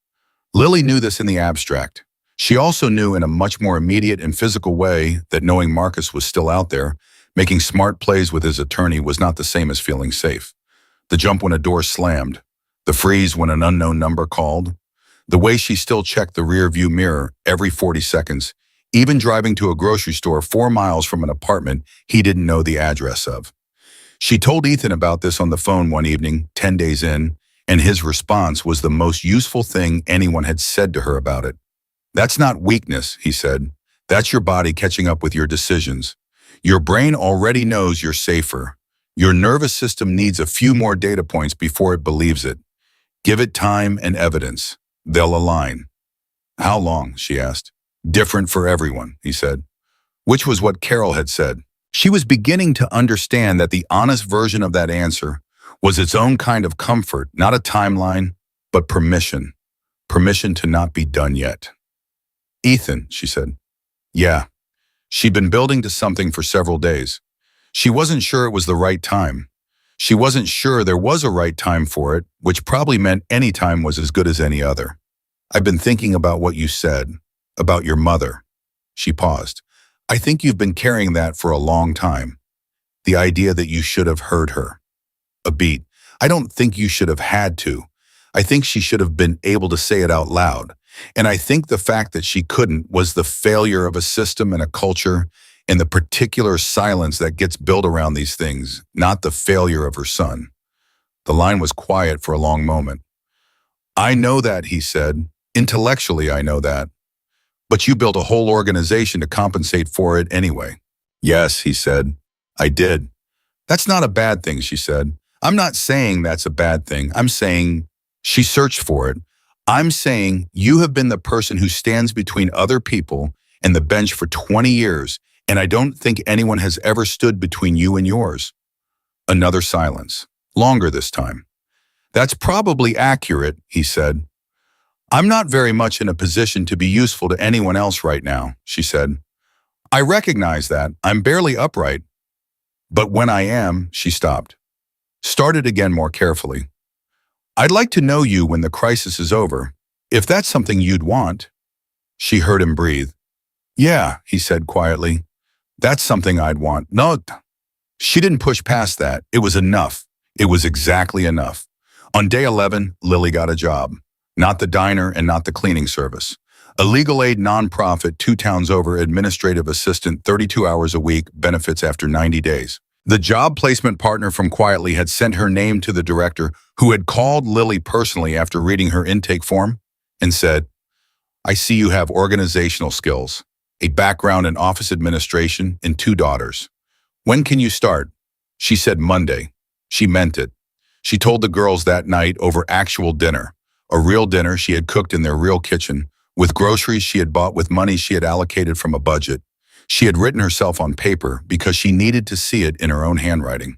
Lily knew this in the abstract. She also knew in a much more immediate and physical way that knowing Marcus was still out there, making smart plays with his attorney was not the same as feeling safe. The jump when a door slammed, the freeze when an unknown number called, the way she still checked the rear-view mirror every 40 seconds, even driving to a grocery store 4 miles from an apartment he didn't know the address of. She told Ethan about this on the phone one evening, 10 days in, and his response was the most useful thing anyone had said to her about it. "That's not weakness," he said. "That's your body catching up with your decisions. Your brain already knows you're safer. Your nervous system needs a few more data points before it believes it. Give it time and evidence. They'll align." "How long?" she asked. "Different for everyone," he said. Which was what Carol had said. She was beginning to understand that the honest version of that answer was its own kind of comfort, not a timeline, but permission. Permission to not be done yet. "Ethan," she said. "Yeah." She'd been building to something for several days. She wasn't sure it was the right time. She wasn't sure there was a right time for it, which probably meant any time was as good as any other. "I've been thinking about what you said, about your mother." She paused. "I think you've been carrying that for a long time. The idea that you should have heard her." A beat. "I don't think you should have had to. I think she should have been able to say it out loud. And I think the fact that she couldn't was the failure of a system and a culture and the particular silence that gets built around these things, not the failure of her son." The line was quiet for a long moment. "I know that," he said. "Intellectually, I know that. But you built a whole organization to compensate for it anyway." "Yes," he said. "I did." "That's not a bad thing," she said. "I'm not saying that's a bad thing. I'm saying," she searched for it, "I'm saying you have been the person who stands between other people and the bench for 20 years, and I don't think anyone has ever stood between you and yours." Another silence, longer this time. "That's probably accurate," he said. "I'm not very much in a position to be useful to anyone else right now," she said. "I recognize that. I'm barely upright. But when I am," she stopped. Started again more carefully. "I'd like to know you when the crisis is over, if that's something you'd want." She heard him breathe. "Yeah," he said quietly. "That's something I'd want." No. She didn't push past that. It was enough. It was exactly enough. On day 11, Lily got a job. Not the diner and not the cleaning service. A legal aid nonprofit 2 towns over, administrative assistant, 32 hours a week, benefits after 90 days. The job placement partner from Quietly had sent her name to the director, who had called Lily personally after reading her intake form and said, "I see you have organizational skills, a background in office administration, and 2 daughters. When can you start?" She said Monday. She meant it. She told the girls that night over actual dinner, a real dinner she had cooked in their real kitchen, with groceries she had bought with money she had allocated from a budget. She had written herself on paper because she needed to see it in her own handwriting.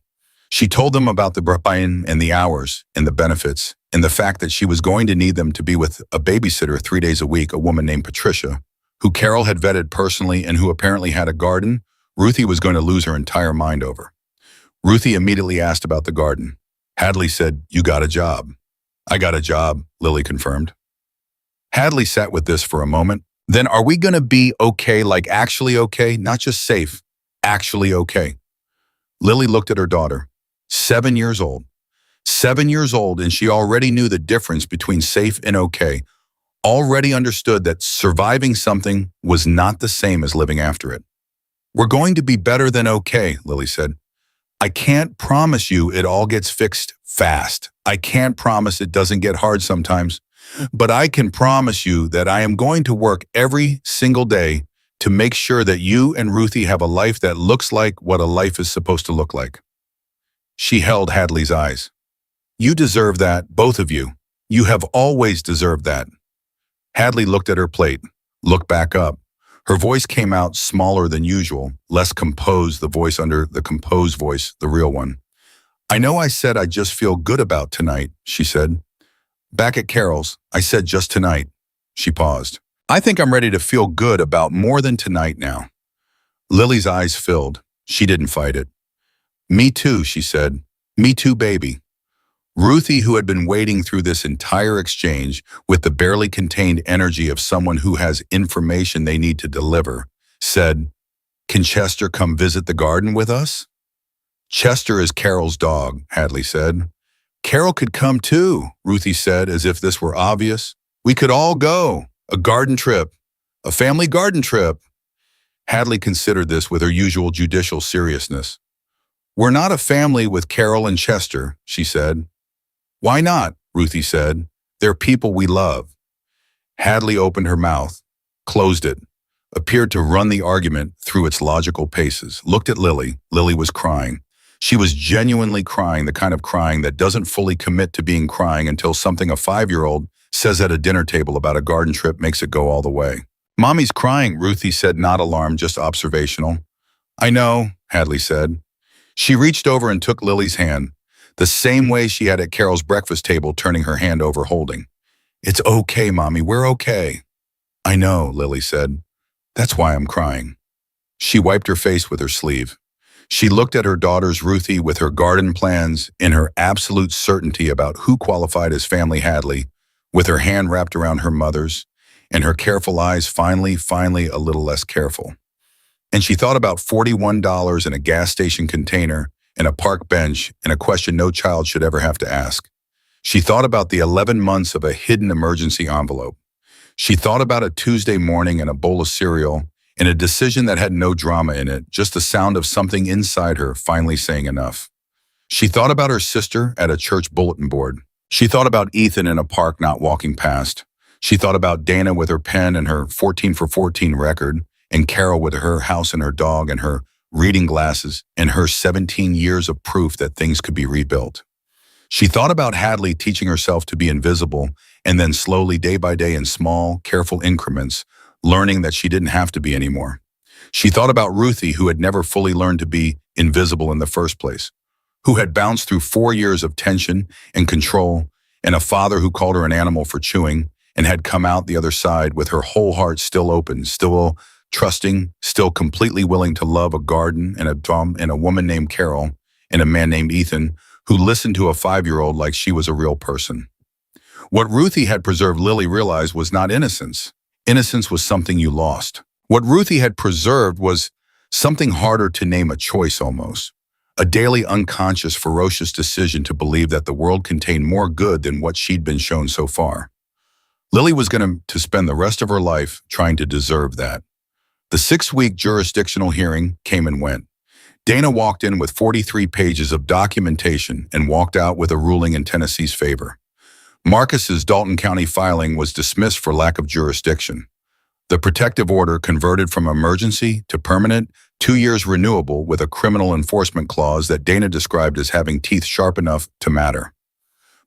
She told them about the buy-in and the hours and the benefits and the fact that she was going to need them to be with a babysitter 3 days a week, a woman named Patricia, who Carol had vetted personally and who apparently had a garden Ruthie was going to lose her entire mind over. Ruthie immediately asked about the garden. Hadley said, "You got a job." "I got a job," Lily confirmed. Hadley sat with this for a moment. "Then are we going to be okay, like actually okay, not just safe, actually okay?" Lily looked at her daughter. 7 years old. 7 years old, and she already knew the difference between safe and okay, already understood that surviving something was not the same as living after it. "We're going to be better than okay," Lily said. "I can't promise you it all gets fixed fast. I can't promise it doesn't get hard sometimes. But I can promise you that I am going to work every single day to make sure that you and Ruthie have a life that looks like what a life is supposed to look like." She held Hadley's eyes. "You deserve that, both of you. You have always deserved that." Hadley looked at her plate, looked back up. Her voice came out smaller than usual, less composed, the voice under the composed voice, the real one. "I know I said I just feel good about tonight," she said. "Back at Carol's, I said just tonight." She paused. "I think I'm ready to feel good about more than tonight now." Lily's eyes filled. She didn't fight it. "Me too," she said. "Me too, baby." Ruthie, who had been waiting through this entire exchange with the barely contained energy of someone who has information they need to deliver, said, "Can Chester come visit the garden with us?" "Chester is Carol's dog," Hadley said. "Carol could come too," Ruthie said, as if this were obvious. "We could all go. A garden trip. A family garden trip." Hadley considered this with her usual judicial seriousness. "We're not a family with Carol and Chester," she said. "Why not?" Ruthie said. "They're people we love." Hadley opened her mouth, closed it, appeared to run the argument through its logical paces, looked at Lily. Lily was crying. She was genuinely crying, the kind of crying that doesn't fully commit to being crying until something a 5-year-old says at a dinner table about a garden trip makes it go all the way. "Mommy's crying," Ruthie said, not alarmed, just observational. "I know," Hadley said. She reached over and took Lily's hand, the same way she had at Carol's breakfast table, turning her hand over, holding. "It's okay, Mommy, we're okay." "I know," Lily said. "That's why I'm crying." She wiped her face with her sleeve. She looked at her daughter's Ruthie with her garden plans and her absolute certainty about who qualified as family Hadley, with her hand wrapped around her mother's, and her careful eyes finally a little less careful. And she thought about $41 in a gas station container and a park bench and a question no child should ever have to ask. She thought about the 11 months of a hidden emergency envelope. She thought about a Tuesday morning and a bowl of cereal and a decision that had no drama in it, just the sound of something inside her finally saying enough. She thought about her sister at a church bulletin board. She thought about Ethan in a park not walking past. She thought about Dana with her pen and her 14 for 14 record, and Carol with her house and her dog and her reading glasses and her 17 years of proof that things could be rebuilt. She thought about Hadley teaching herself to be invisible and then slowly, day by day, in small, careful increments, learning that she didn't have to be anymore. She thought about Ruthie, who had never fully learned to be invisible in the first place, who had bounced through 4 years of tension and control, and a father who called her an animal for chewing, and had come out the other side with her whole heart still open, still trusting, still completely willing to love a garden and a woman named Carol and a man named Ethan, who listened to a 5-year-old like she was a real person. What Ruthie had preserved, Lily realized, was not innocence. Innocence was something you lost. What Ruthie had preserved was something harder to name, a choice almost. A daily, unconscious, ferocious decision to believe that the world contained more good than what she'd been shown so far. Lily was going to spend the rest of her life trying to deserve that. The 6-week jurisdictional hearing came and went. Dana walked in with 43 pages of documentation and walked out with a ruling in Tennessee's favor. Marcus's Dalton County filing was dismissed for lack of jurisdiction. The protective order converted from emergency to permanent, 2 years renewable, with a criminal enforcement clause that Dana described as having teeth sharp enough to matter.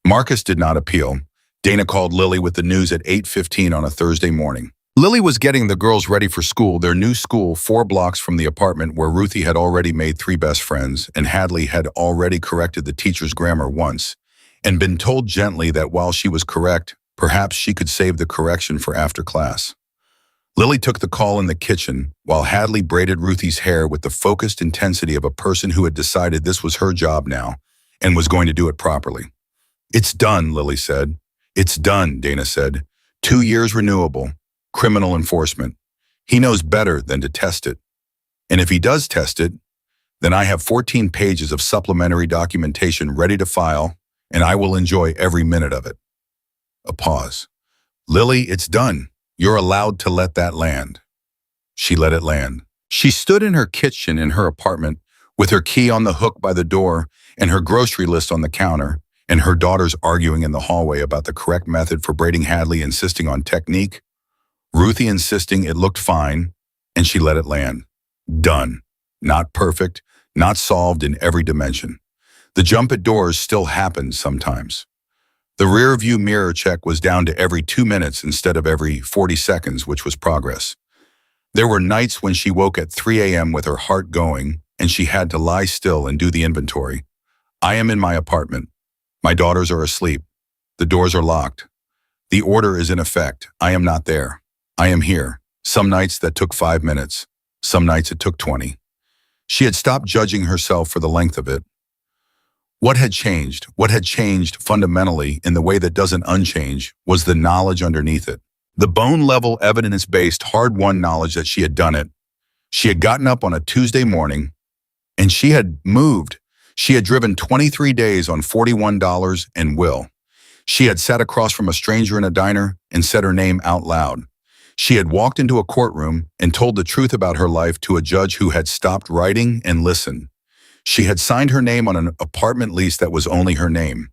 Marcus did not appeal. Dana called Lily with the news at 8:15 on a Thursday morning. Lily was getting the girls ready for school, their new school, 4 blocks from the apartment where Ruthie had already made 3 best friends, and Hadley had already corrected the teacher's grammar once, and been told gently that while she was correct, perhaps she could save the correction for after class. Lily took the call in the kitchen, while Hadley braided Ruthie's hair with the focused intensity of a person who had decided this was her job now, and was going to do it properly. "It's done," Lily said. "It's done," Dana said. "2 years renewable. Criminal enforcement. He knows better than to test it. And if he does test it, then I have 14 pages of supplementary documentation ready to file, and I will enjoy every minute of it." A pause. "Lily, it's done. You're allowed to let that land." She let it land. She stood in her kitchen in her apartment with her key on the hook by the door and her grocery list on the counter, and her daughters arguing in the hallway about the correct method for braiding, Hadley insisting on technique, Ruthie insisting it looked fine, and she let it land. Done. Not perfect, not solved in every dimension. The jump at doors still happened sometimes. The rear view mirror check was down to every 2 minutes instead of every 40 seconds, which was progress. There were nights when she woke at 3 a.m. with her heart going, and she had to lie still and do the inventory. I am in my apartment. My daughters are asleep. The doors are locked. The order is in effect. I am not there. I am here. Some nights that took 5 minutes. Some nights it took 20. She had stopped judging herself for the length of it. What had changed? What had changed fundamentally in the way that doesn't unchange was the knowledge underneath it. The bone-level, evidence-based, hard-won knowledge that she had done it. She had gotten up on a Tuesday morning, and she had moved. She had driven 23 days on $41 and will. She had sat across from a stranger in a diner and said her name out loud. She had walked into a courtroom and told the truth about her life to a judge who had stopped writing and listened. She had signed her name on an apartment lease that was only her name.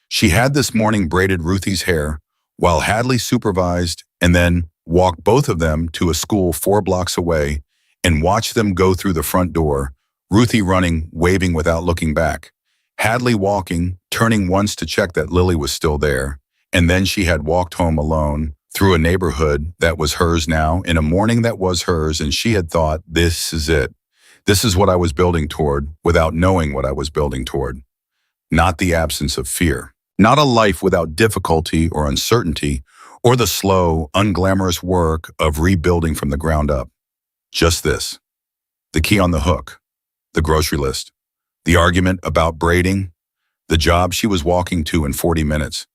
She had this morning braided Ruthie's hair while Hadley supervised, and then walked both of them to a school 4 blocks away and watched them go through the front door, Ruthie running, waving without looking back. Hadley walking, turning once to check that Lily was still there, and then she had walked home alone through a neighborhood that was hers now, in a morning that was hers, and she had thought, this is it. This is what I was building toward, without knowing what I was building toward. Not the absence of fear. Not a life without difficulty or uncertainty, or the slow, unglamorous work of rebuilding from the ground up. Just this. The key on the hook. The grocery list. The argument about braiding. The job she was walking to in 40 minutes.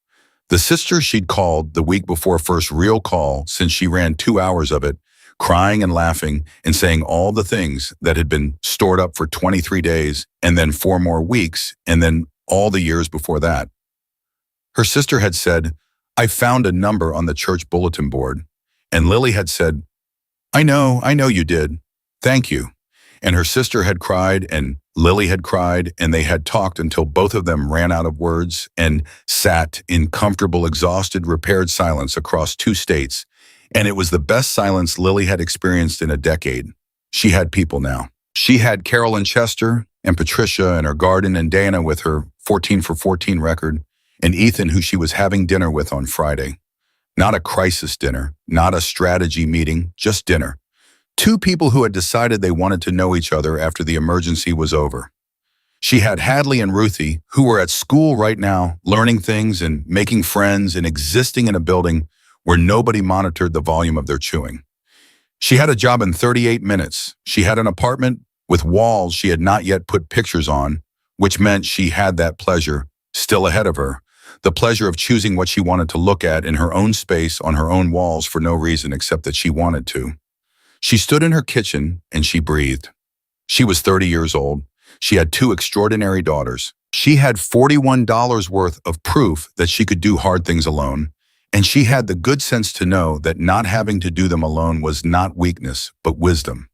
The sister she'd called the week before first real call since she ran 2 hours of it, crying and laughing and saying all the things that had been stored up for 23 days and then 4 more weeks and then all the years before that. Her sister had said, "I found a number on the church bulletin board." And Lily had said, I know you did. Thank you." And her sister had cried and Lily had cried, and they had talked until both of them ran out of words and sat in comfortable, exhausted, repaired silence across 2 states. And it was the best silence Lily had experienced in a decade. She had people now. She had Carol and Chester and Patricia in her garden, and Dana with her 14 for 14 record, and Ethan, who she was having dinner with on Friday. Not a crisis dinner, not a strategy meeting, just dinner. 2 people who had decided they wanted to know each other after the emergency was over. She had Hadley and Ruthie, who were at school right now, learning things and making friends and existing in a building where nobody monitored the volume of their chewing. She had a job in 38 minutes. She had an apartment with walls she had not yet put pictures on, which meant she had that pleasure still ahead of her, the pleasure of choosing what she wanted to look at in her own space on her own walls for no reason except that she wanted to. She stood in her kitchen and she breathed. She was 30 years old. She had 2 extraordinary daughters. She had $41 worth of proof that she could do hard things alone, and she had the good sense to know that not having to do them alone was not weakness, but wisdom.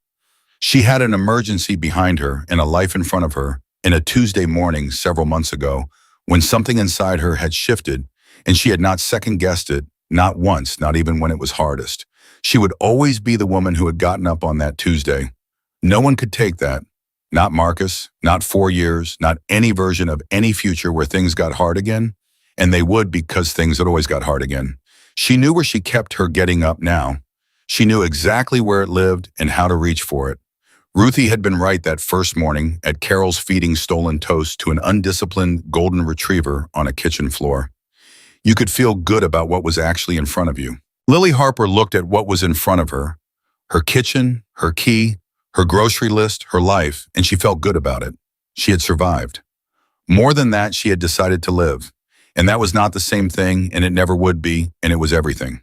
She had an emergency behind her and a life in front of her in a Tuesday morning several months ago when something inside her had shifted, and she had not second-guessed it, not once, not even when it was hardest. She would always be the woman who had gotten up on that Tuesday. No one could take that. Not Marcus, not 4 years, not any version of any future where things got hard again. And they would, because things had always got hard again. She knew where she kept her getting up now. She knew exactly where it lived and how to reach for it. Ruthie had been right that first morning at Carol's feeding stolen toast to an undisciplined golden retriever on a kitchen floor. You could feel good about what was actually in front of you. Lily Harper looked at what was in front of her, her kitchen, her key, her grocery list, her life, and she felt good about it. She had survived. More than that, she had decided to live. And that was not the same thing, and it never would be, and it was everything.